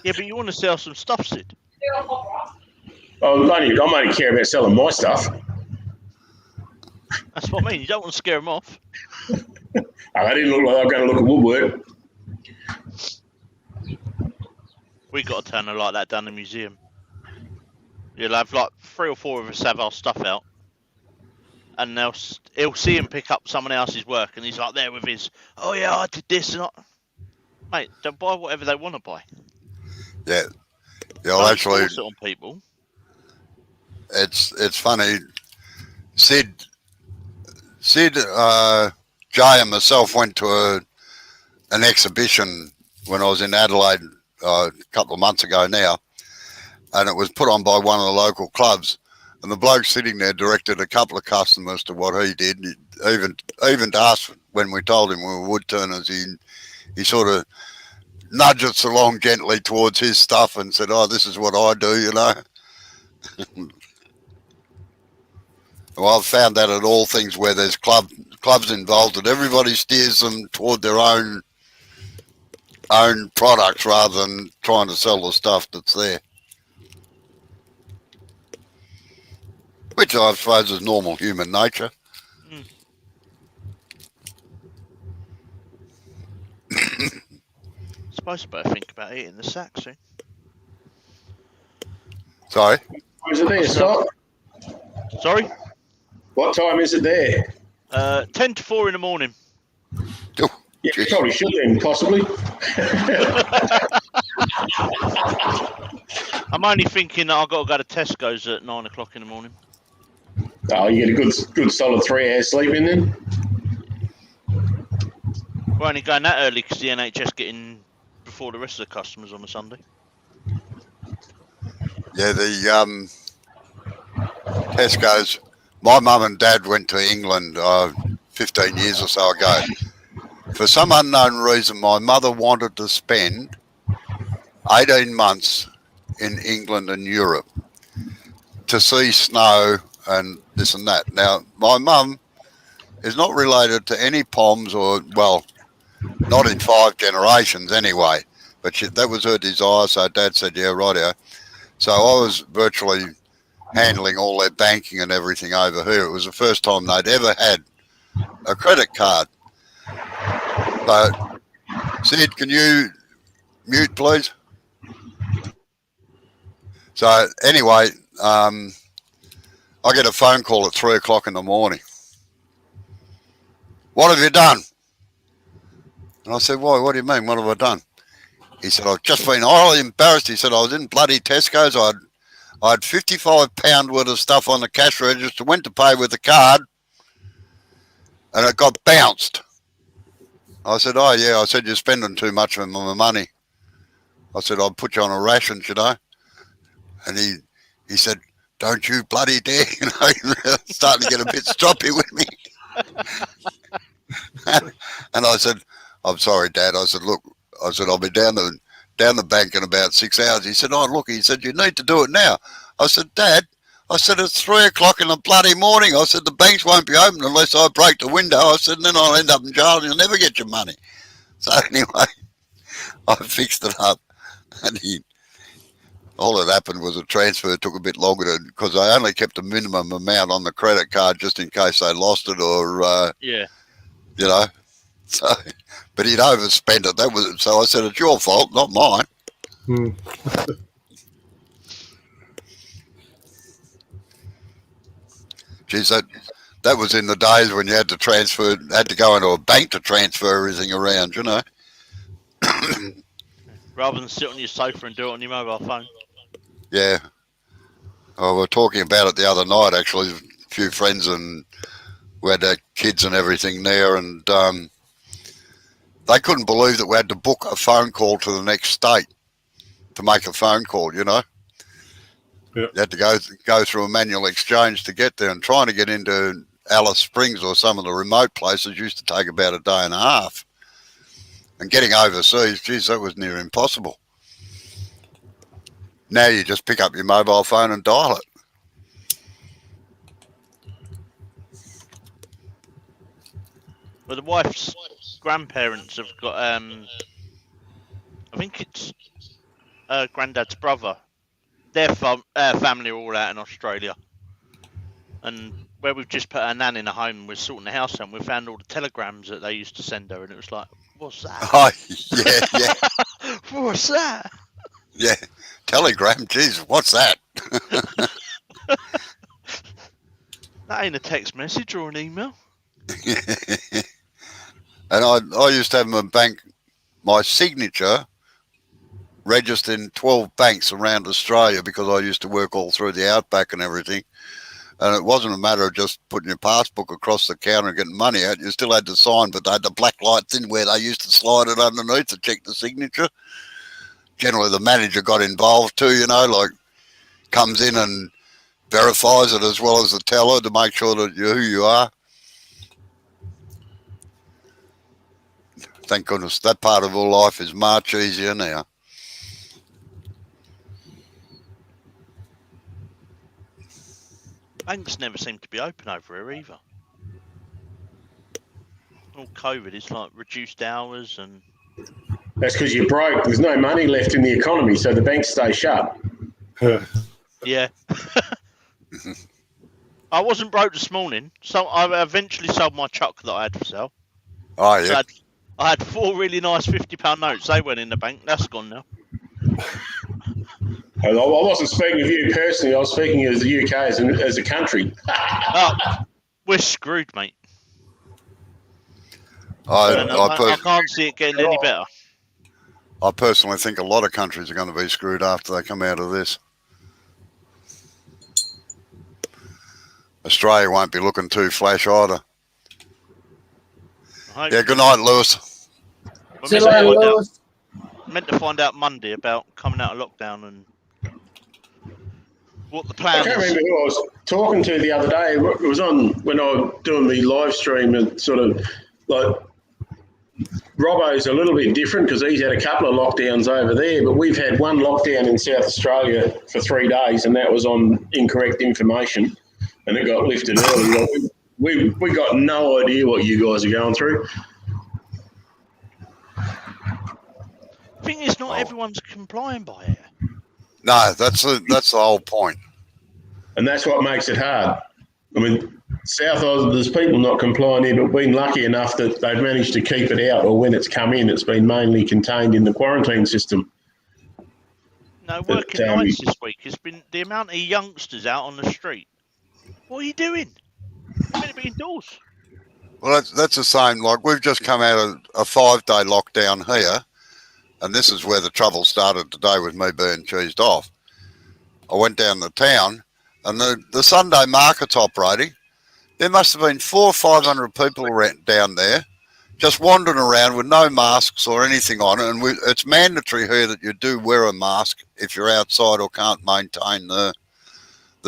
Yeah, but you want to sell some stuff, Sid. I'm only care about selling my stuff. That's what I mean. You don't want to scare them off. I didn't look like I was going to look at woodwork. We got a turner like that down the museum. You'll have like 3 or 4 of us have our stuff out, and he'll see him pick up someone else's work, and he's like there with his, oh yeah, I did this, and mate, they'll buy whatever they want to buy. Yeah. You'll Don't actually. force it on people. It's funny. Sid, Jay and myself went to an exhibition when I was in Adelaide a couple of months ago now, and it was put on by one of the local clubs. And the bloke sitting there directed a couple of customers to what he did. Even to us, when we told him we were wood turners, he sort of nudged us along gently towards his stuff and said, "Oh, this is what I do," you know. Well, I've found that at all things where there's clubs involved, that everybody steers them toward their own products rather than trying to sell the stuff that's there. Which I suppose is normal human nature. Suppose I better think about eating the sack soon. Sorry? Is it there, Scott? Sorry? What time is it there? 10 to 4 in the morning. Oh, Yeah, you probably should then, possibly. I'm only thinking that I've got to go to Tesco's at 9 o'clock in the morning. Oh, you get a good solid 3 hours sleep in then? We're only going that early because the NHS get in before the rest of the customers on a Sunday. Yeah, the Tesco's. My mum and dad went to England 15 years or so ago. For some unknown reason, my mother wanted to spend 18 months in England and Europe to see snow and this and that. Now, my mum is not related to any Poms, or, well, not in 5 generations anyway, but that was her desire, so Dad said, yeah, rightio. So I was virtually handling all their banking and everything over here. It was the first time they'd ever had a credit card. So, Sid, can you mute, please? So, anyway, I get a phone call at 3 o'clock in the morning. What have you done? And I said, why? What do you mean? What have I done? He said, I've just been highly embarrassed. He said, I was in bloody Tesco's. I had £55 worth of stuff on the cash register, went to pay with the card, and it got bounced. I said, oh, yeah. I said, you're spending too much of my money. I said, I'll put you on a ration, you know. And he said, don't you bloody dare. You know, starting to get a bit stroppy with me. And I said, I'm sorry, Dad. I said, look, I'll be down the bank in about 6 hours. He said, oh, look, he said, you need to do it now. I said, Dad, I said, it's 3 o'clock in the bloody morning. I said, the banks won't be open unless I break the window. I said, and then I'll end up in jail and you'll never get your money. So anyway, I fixed it up. And all that happened was a transfer took a bit longer because I only kept a minimum amount on the credit card just in case they lost it or, yeah, you know. So, but he'd overspent it. That was so. I said, "It's your fault, not mine." Geez, that was in the days when you had to go into a bank to transfer everything around, you know. rather than sit on your sofa and do it on your mobile phone. Yeah. Oh, we were talking about it the other night, actually. A few friends, and we had their kids and everything there, and they couldn't believe that we had to book a phone call to the next state to make a phone call, you know. Yep. You had to go through a manual exchange to get there, and trying to get into Alice Springs or some of the remote places used to take about a day and a half. And getting overseas, geez, that was near impossible. Now you just pick up your mobile phone and dial it. Well, the wife's grandparents have got, I think it's granddad's brother. Their family are all out in Australia. And where we've just put our nan in a home and we're sorting the house out, and we found all the telegrams that they used to send her, and it was like, what's that? Oh, yeah. What's that? Yeah. Telegram, geez, what's that? That ain't a text message or an email. And I used to have my signature registered in 12 banks around Australia because I used to work all through the outback and everything. And it wasn't a matter of just putting your passbook across the counter and getting money out. You still had to sign, but they had the black lights in where they used to slide it underneath to check the signature. Generally, the manager got involved too, you know, like comes in and verifies it as well as the teller to make sure that you're who you are. Thank goodness that part of our life is much easier now. Banks never seem to be open over here either. All COVID, it's like reduced hours and... That's because you're broke. There's no money left in the economy, so the banks stay shut. Yeah. I wasn't broke this morning, so I eventually sold my truck that I had for sale. Oh, yeah. So I had 4 really nice £50 notes. They went in the bank. That's gone now. I wasn't speaking of you personally. I was speaking as the UK as a country. Oh, we're screwed, mate. I can't see it getting any better. I personally think a lot of countries are going to be screwed after they come out of this. Australia won't be looking too flash either. Yeah, good night, Lewis. Meant to find out Monday about coming out of lockdown and what the plan I can't is. remember who I was talking to the other day. It was on when I was doing the live stream, and sort of like Robbo's a little bit different because he's had a couple of lockdowns over there, but we've had one lockdown in South Australia for 3 days, and that was on incorrect information, and it got lifted early. We got no idea what you guys are going through. The thing is, not everyone's complying by it. No, that's the whole point. And that's what makes it hard. I mean, South Oz, there's people not complying here, but been lucky enough that they've managed to keep it out, or when it's come in, it's been mainly contained in the quarantine system. No, working nights this week has been the amount of youngsters out on the street. What are you doing? You're meant to be indoors. Well, that's the same. Like, we've just come out of a 5-day lockdown here, and this is where the trouble started today with me being cheesed off. I went down to town, and the Sunday market's operating. There must have been 400 or 500 people down there just wandering around with no masks or anything on it. And it's mandatory here that you do wear a mask if you're outside or can't maintain the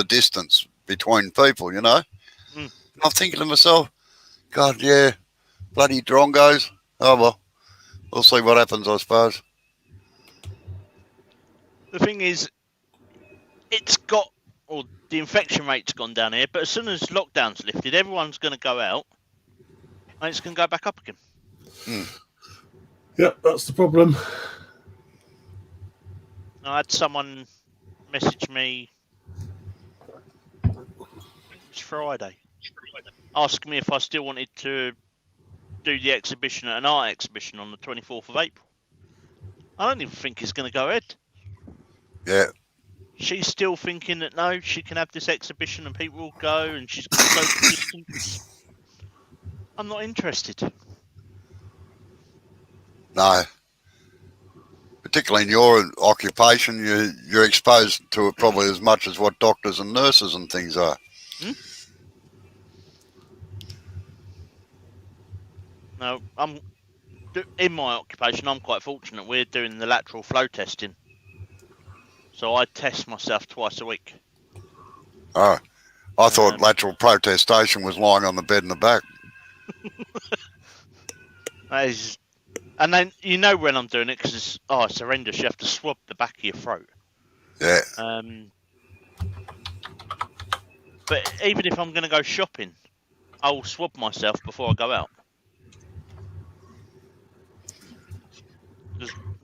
distance between people, you know. I'm thinking to myself, God, yeah, bloody drongos. Oh, well, we'll see what happens, I suppose. The thing is, the infection rate's gone down here, but as soon as lockdown's lifted, everyone's going to go out, and it's going to go back up again. Yep, that's the problem. I had someone message me, I think it was Friday, asking me if I still wanted to do the exhibition at an art exhibition on the 24th of April. I don't even think it's going to go ahead. Yeah. She's still thinking that no, she can have this exhibition and people will go and she's got social distance. I'm not interested. No. Particularly in your occupation, you're exposed to it probably as much as what doctors and nurses and things are. No, in my occupation, I'm quite fortunate. We're doing the lateral flow testing. So I test myself twice a week. Oh, I thought lateral protestation was lying on the bed in the back. And then you know when I'm doing it because it's horrendous. You have to swab the back of your throat. Yeah. But even if I'm going to go shopping, I'll swab myself before I go out.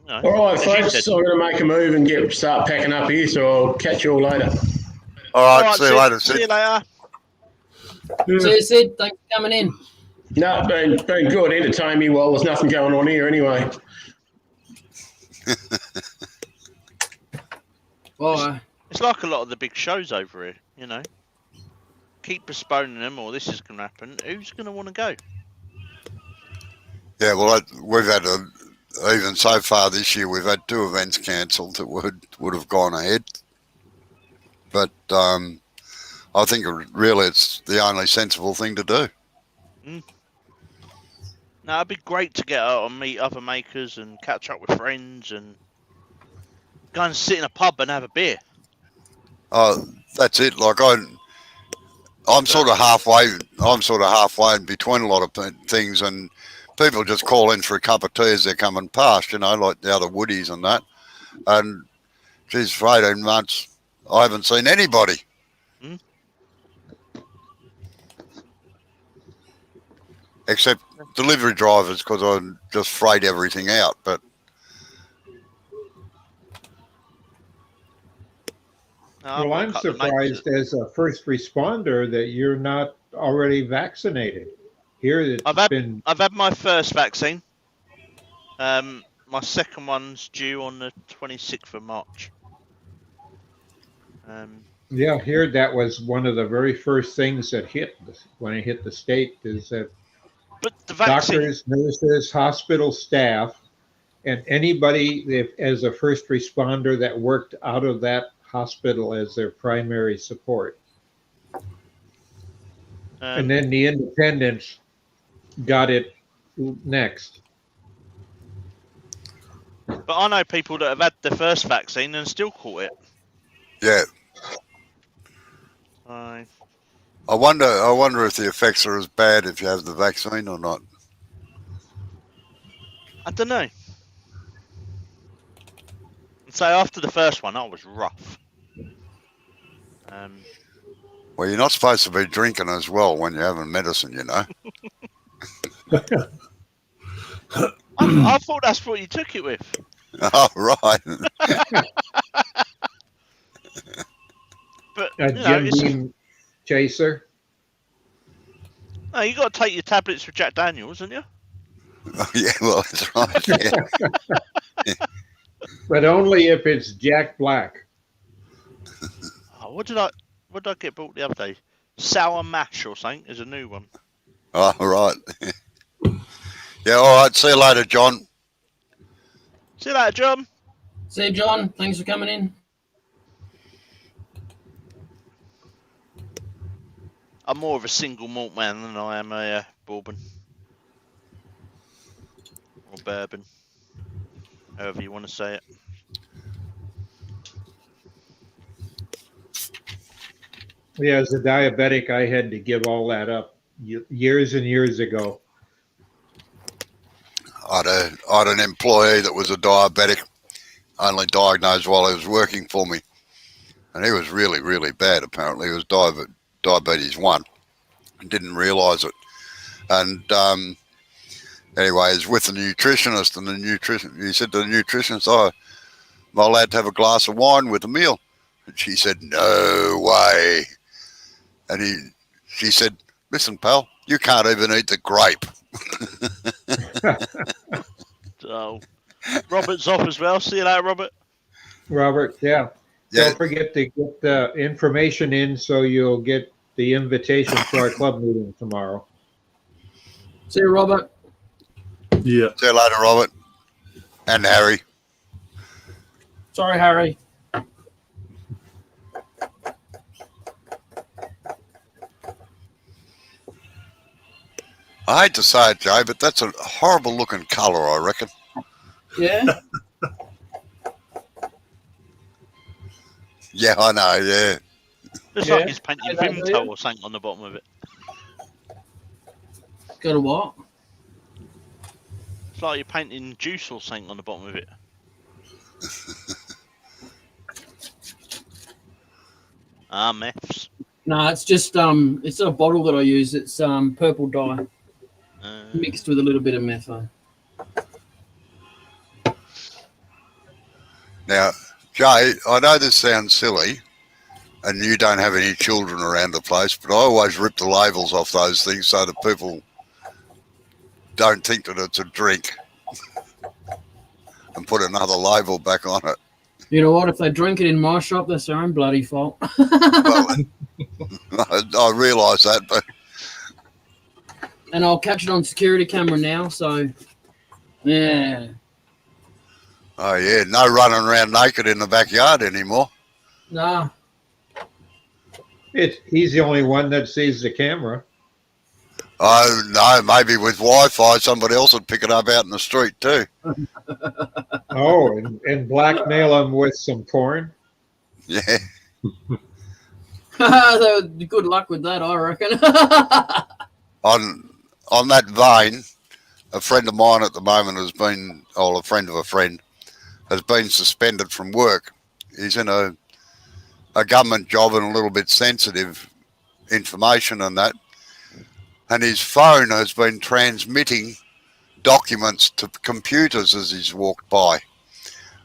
All right, folks, I'm going to make a move and start packing up here, so I'll catch you all later. All right, see you later. See you later. See you, Sid. Thanks for coming in. No, been good. Entertain me while there's nothing going on here anyway. Bye. It's like a lot of the big shows over here, you know. Keep postponing them, or this is going to happen. Who's going to want to go? Yeah, well, we've had even so far this year, we've had 2 events cancelled that would have gone ahead. But I think really it's the only sensible thing to do. No, it'd be great to get out and meet other makers and catch up with friends and go and sit in a pub and have a beer. Oh, that's it. Like I'm sort of halfway. I'm sort of halfway in between a lot of things, and people just call in for a cup of tea as they're coming past. You know, like the other Woodies and that. And geez, for 18 months, I haven't seen anybody. Except delivery drivers, because I just freight everything out. But Well, I'm surprised as a first responder that you're not already vaccinated. Here, it's I've had my first vaccine. My second one's due on the 26th of March. Yeah, here that was one of the very first things that hit when it hit the state is that But the vaccine, doctors, nurses, hospital staff, and anybody as a first responder that worked out of that hospital as their primary support. And then the independents got it next. but I know people that have had the first vaccine and still caught it. yeah, I I wonder if the effects are as bad if you have the vaccine or not. don't know. So after the first one, I was rough. Well, you're not supposed to be drinking as well when you're having medicine, you know. I thought that's what you took it with. Oh, right. But A you know, Jim Beam chaser. no, you got to take your tablets for Jack Daniels, haven't you? Oh, yeah, well, that's right. Yeah. But only if it's Jack Black. Oh, what did I get bought the other day? Sour mash or something is a new one. Oh, right. Yeah, all right. See you later, John. See you later, John. See you, John. Thanks for coming in. I'm more of a single malt man than I am a bourbon or bourbon, however you want to say it. Yeah, as a diabetic, I had to give all that up years and years ago. I had an employee that was a diabetic, only diagnosed while he was working for me. And he was really, really bad, apparently. He was diabetes 1 and didn't realise it. And anyway, he was with the nutritionist, and he said to the nutritionist, "Oh, am I allowed to have a glass of wine with a meal?" And she said, "No way." And she said, "Listen, pal, you can't even eat the grape." So, Robert's off as well. See you later, Robert. Robert, yeah. Don't forget to get the information in so you'll get the invitation to our club meeting tomorrow. See you, Robert. Yeah. See you later, Robert. And Harry. Sorry, Harry. I hate to say it, Joe, but that's a horrible looking colour, I reckon. Yeah? Yeah, I know, yeah. Looks like he's painting Vimto or something on the bottom of it. Got a what? It's like you're painting juice or something on the bottom of it. Meths. No, it's just it's a bottle that I use. It's purple dye mixed with a little bit of methyl. Now, Jay, I know this sounds silly. and you don't have any children around the place, but I always rip the labels off those things so that people don't think that it's a drink and put another label back on it. You know what? If they drink it in my shop, that's their own bloody fault. Well, I realise that, but and I'll catch it on security camera now, so yeah. oh yeah, no running around naked in the backyard anymore. Nah. He's the only one that sees the camera. Oh no, maybe with Wi-Fi, somebody else would pick it up out in the street too. Oh, and blackmail him with some porn. Yeah. Good luck with that, I reckon. On that vein, a friend of mine at the moment has been, or a friend of a friend, has been suspended from work. He's in a government job and a little bit sensitive information and that. And his phone has been transmitting documents to computers as he's walked by.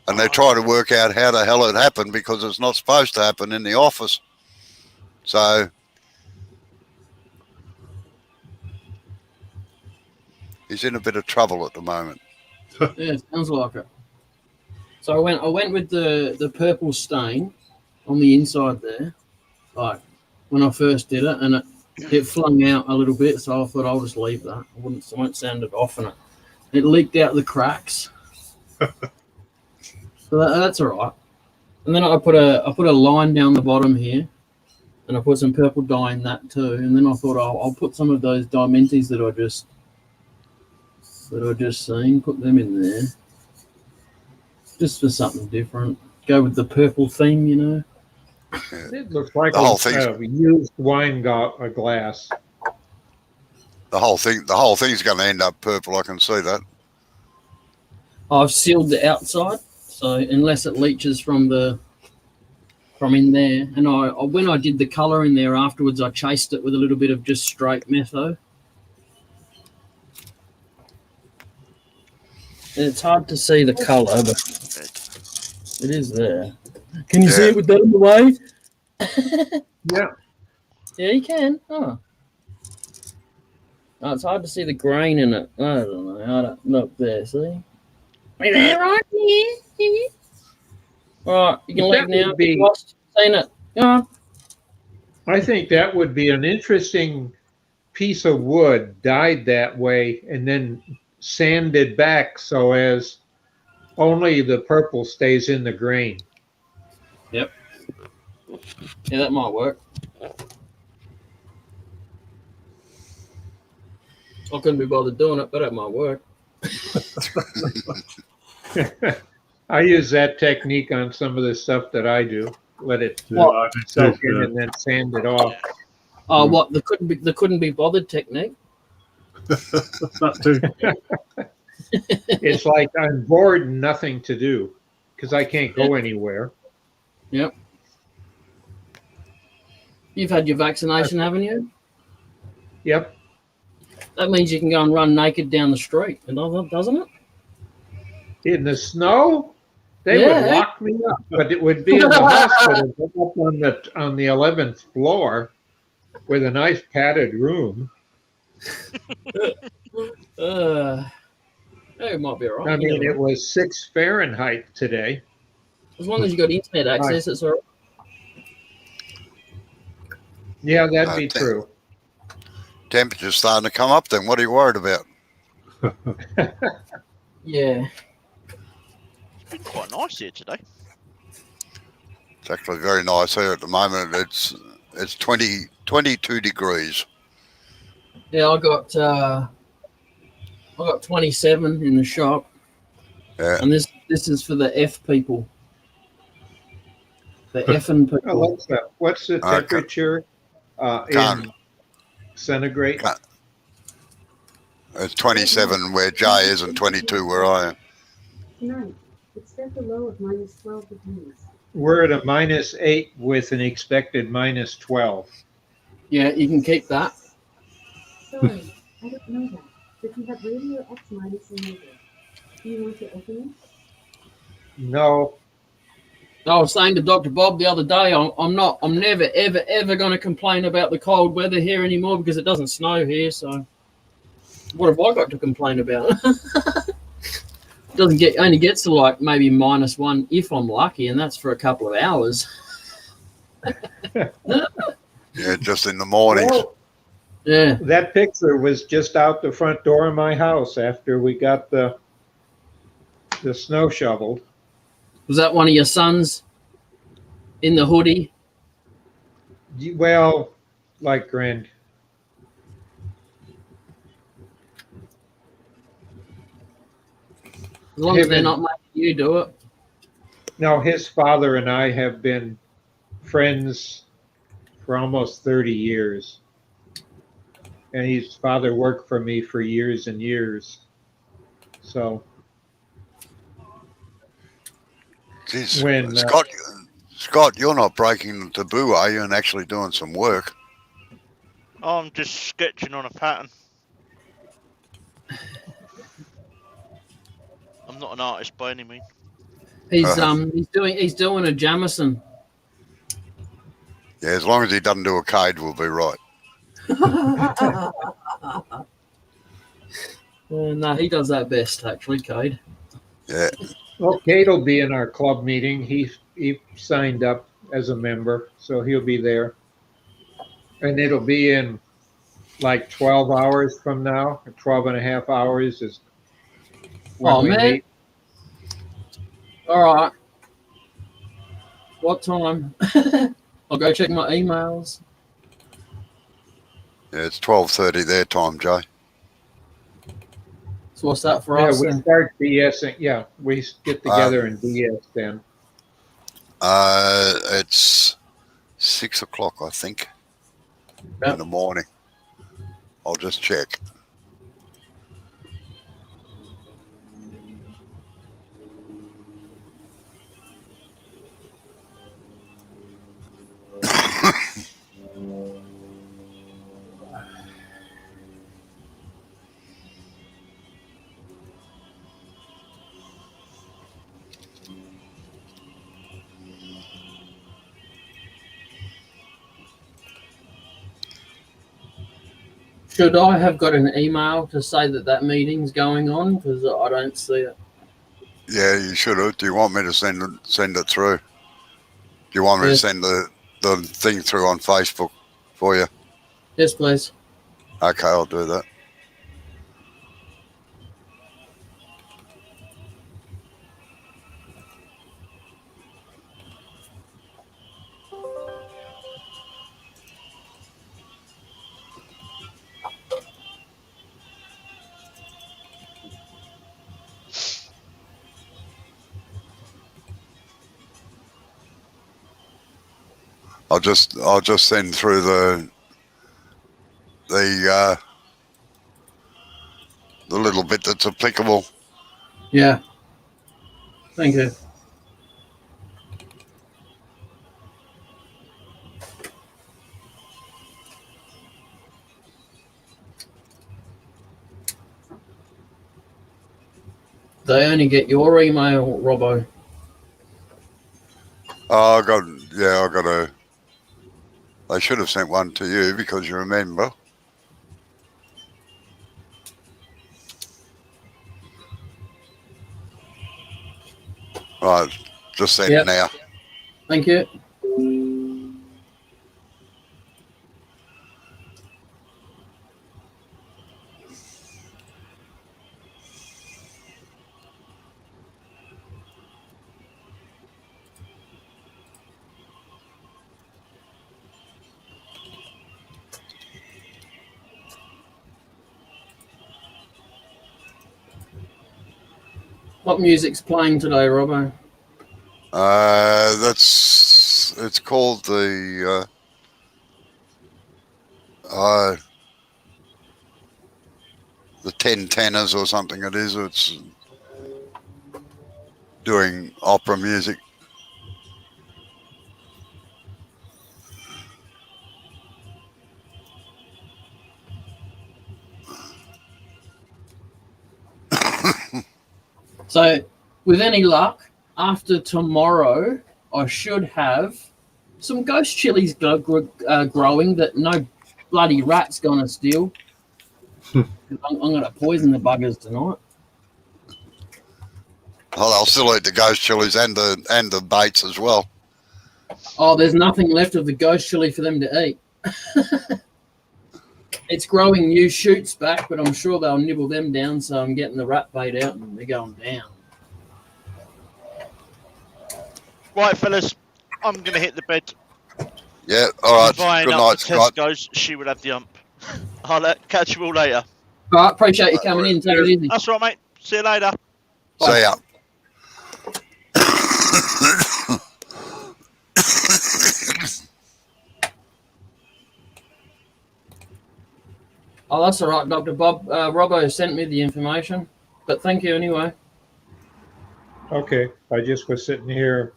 And they're trying to work out how the hell it happened because it's not supposed to happen in the office. So he's in a bit of trouble at the moment. Yeah, sounds like it. So I went with the purple stain on the inside there, like when I first did it, and it flung out a little bit, so I thought I'll just leave that. I won't sand it off, and it leaked out the cracks. So that's all right. And then I put a line down the bottom here, and I put some purple dye in that too. And then I thought I'll put some of those diamantes that I just seen, put them in there, just for something different. Go with the purple theme, you know. It looks like The whole a used wine glass. The whole thing's going to end up purple. I can see that. I've sealed the outside, so unless it leaches from in there, and I when I did the color in there afterwards, I chased it with a little bit of just straight metho. And it's hard to see the color, but it is there. Can you see it with that in the way? Yeah. Yeah, you can. Oh, it's hard to see the grain in it. I don't know. I don't look there. See? Right here. All right, you can leave now. Be, lost. Seen it. Go on. I think that would be an interesting piece of wood dyed that way and then sanded back so as only the purple stays in the grain. Yep. Yeah, that might work. I couldn't be bothered doing it, but it might work. I use that technique on some of the stuff that I do. Let it soak in and then sand it off. Oh, what the couldn't be bothered technique? That too. It's like I'm bored and nothing to do because I can't go anywhere. Yep. You've had your vaccination, haven't you? Yep. That means you can go and run naked down the street, doesn't it? In the snow, they would lock me up, but it would be in the hospital up on the 11th floor with a nice padded room. It might be all right. I mean, it was 6 Fahrenheit today. As long as you got internet access, it's all right. Yeah, that'd be true. Temperature's starting to come up then. What are you worried about? Yeah. It's been quite nice here today. It's actually very nice here at the moment. It's 22 degrees. Yeah, I got 27 in the shop. Yeah. And this is for the F people. The effing people. What's the temperature in centigrade? It's 27 where Jay is and 22 where I am. Tonight, expect a low of minus 12 degrees. We're at a -8 with an expected -12. Yeah, you can keep that. Sorry, I don't know that. But you have radio X minus enabled. Do you want to open it? No. I was saying to Dr. Bob the other day, I'm never, ever going to complain about the cold weather here anymore because it doesn't snow here. So what have I got to complain about? Only gets to like maybe -1 if I'm lucky, and that's for a couple of hours. Yeah, just in the mornings. Well, Yeah. that picture was just out the front door of my house after we got the snow shoveled. Was that one of your sons in the hoodie? Well, like grinned. As long as they're not making you do it. No, his father and I have been friends for almost 30 years. And his father worked for me for years and years. So Jeez, when Scott, you're not breaking the taboo, are you, and actually doing some work? I'm just sketching on a pattern. I'm not an artist by any means. He's doing a Jamison. Yeah, as long as he doesn't do a cade, we'll be right. No, he does that best actually, Cade. Yeah. well, Kate will be in our club meeting. He signed up as a member, so he'll be there. And it'll be in like 12 hours from now. 12 and a half hours is when we man. meet. All right. What time? I'll go check my emails. Yeah, it's 12:30 their time, Jay. So what's that for Yeah, us? we Then? start BSing. Yeah, we get together and BS then. It's 6 o'clock, I think, in the morning. I'll just check. Should I have got an email to say that meeting's going on? Because I don't see it. Yeah, you should have. Do you want me to send it through? Do you want me to send the thing through on Facebook for you? Yes, please. Okay, I'll do that. I'll just send through the little bit that's applicable. Yeah. Thank you. They only get your email, Robbo. Oh, I got a. They should have sent one to you because you remember. Right, just send it now. Thank you. What music's playing today, Robbo? It's called the the 10 tenors or something. It is. It's doing opera music. So, with any luck, after tomorrow, I should have some ghost chilies growing that no bloody rat's gonna steal. I'm gonna poison the buggers tonight. Oh, they'll still eat the ghost chilies and the baits as well. Oh, there's nothing left of the ghost chili for them to eat. It's growing new shoots back, but I'm sure they'll nibble them down, so I'm getting the rat bait out and they're going down. Right, fellas, I'm going to hit the bed. Yeah, all right. Buying Good up night, the Scott. Tesco's, she would have the ump. I'll catch you all later. All right, appreciate you coming in. Take it easy. That's right, mate. See you later. See ya. Oh, that's all right, Dr. Bob. Robbo sent me the information, but thank you anyway. Okay, I just was sitting here.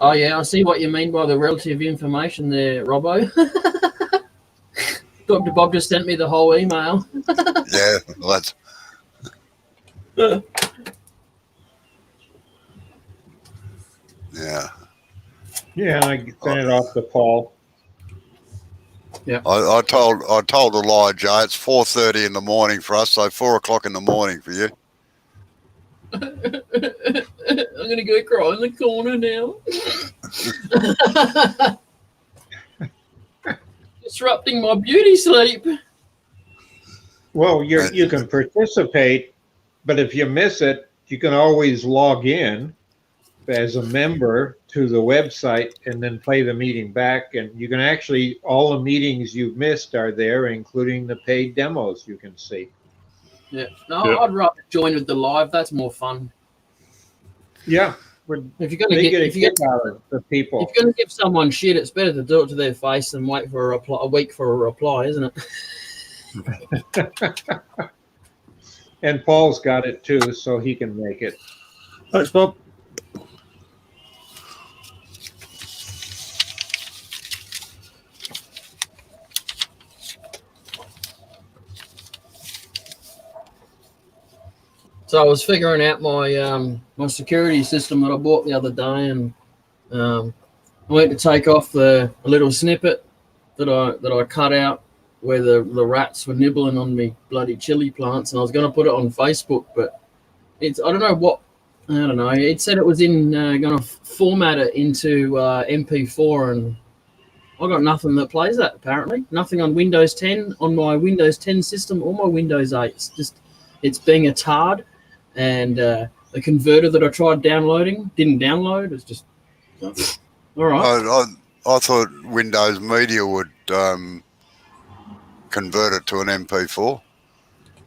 Oh, yeah, I see what you mean by the relative information there, Robbo. Dr. Bob just sent me the whole email. Yeah, well, that's... Yeah. Yeah, I sent it off to Paul. Yeah. I told Elijah it's 4:30 in the morning for us, so 4 o'clock in the morning for you. I'm going to go cry in the corner now. Disrupting my beauty sleep. Well, you can participate, but if you miss it, you can always log in as a member to the website and then play the meeting back. And you can actually, all the meetings you've missed are there, including the paid demos you can see. Yeah. No, I'd rather join with the live. That's more fun. Yeah. If you're going to get out of the people. If you're going to give someone shit, it's better to do it to their face than wait for a week for a reply, isn't it? And Paul's got it too, so he can make it. Thanks, Bob. So I was figuring out my my security system that I bought the other day, and I went to take off a little snippet that I cut out where the rats were nibbling on me bloody chili plants, and I was going to put it on Facebook, but I don't know. It said it was in going to format it into MP4, and I got nothing that plays that apparently. Nothing on Windows 10 on my Windows 10 system or my Windows 8. It's being a tard. And the converter that I tried downloading didn't download. It's just all right. I thought Windows Media would convert it to an MP4.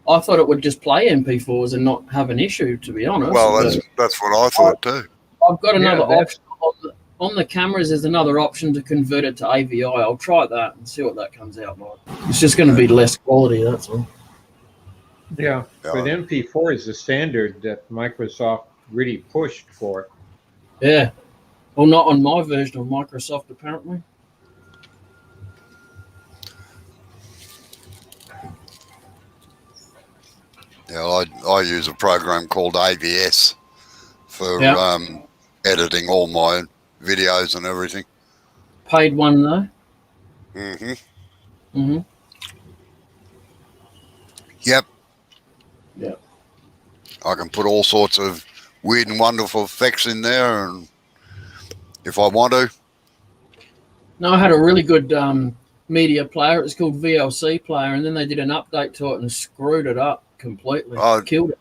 I thought it would just play MP4s and not have an issue, to be honest. Well, that's what I thought too. I've got another option on the cameras. There's another option to convert it to AVI. I'll try that and see what that comes out like. It's just going to be less quality. That's all. Yeah, but MP4 is the standard that Microsoft really pushed for. Yeah. Well, not on my version of Microsoft, apparently. Yeah, I use a program called AVS for editing all my videos and everything. Paid one, though. Mm-hmm. Mm-hmm. Yep. Yeah. I can put all sorts of weird and wonderful effects in there, and if I want to. No, I had a really good media player. It was called VLC Player, and then they did an update to it and screwed it up completely. Killed it.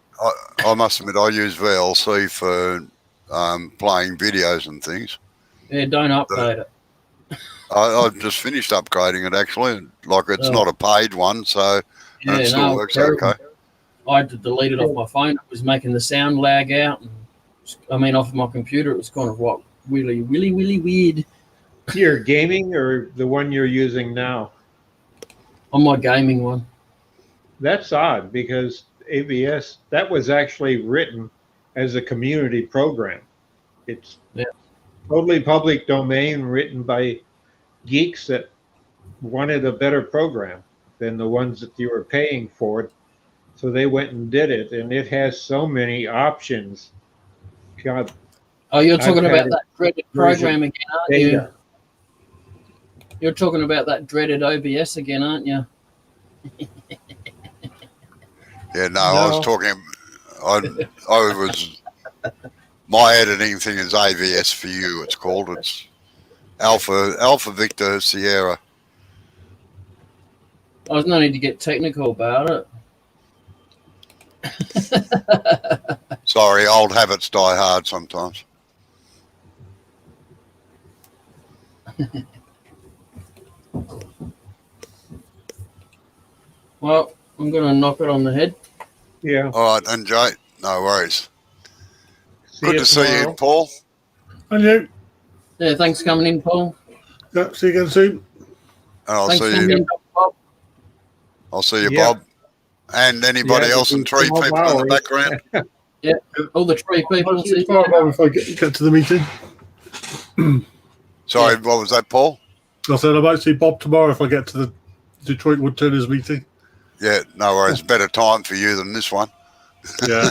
I must admit, I use VLC for playing videos and things. Yeah, don't update it. I've just finished upgrading it, actually. Like, it's not a paid one, so it still works okay. I had to delete it off my phone. It was making the sound lag out. And, off of my computer, it was kind of like really weird. Your gaming or the one you're using now? On my gaming one. That's odd because AVS, that was actually written as a community program. It's totally public domain, written by geeks that wanted a better program than the ones that you were paying for. So they went and did it, and it has so many options. God, Oh, you're talking I've about had that dreaded version program again, aren't you? data. You're talking about that dreaded OBS again, aren't you? Yeah, no, I was talking. I was. My editing thing is AVS for you. It's called. It's Alpha Victor Sierra. I was no need to get technical about it. Sorry, old habits die hard sometimes. Well, I'm going to knock it on the head. Yeah. All right, then, Jay. No worries. See Good you to see you, tomorrow. Paul. And you. Yeah, thanks for coming in, Paul. Yeah, see you again soon. And I'll Thanks for see coming you. in, Bob. I'll see you, Yeah. Bob. And anybody Yeah, else and it'll be 3 people 12 in the hours. background. Yeah, all the tree people. I'll see you tomorrow, Bob, if I get to the meeting. Sorry, what was that, Paul? I said I might see Bob tomorrow if I get to the Detroit Woodturners meeting. Yeah, no worries. Better time for you than this one. Yeah.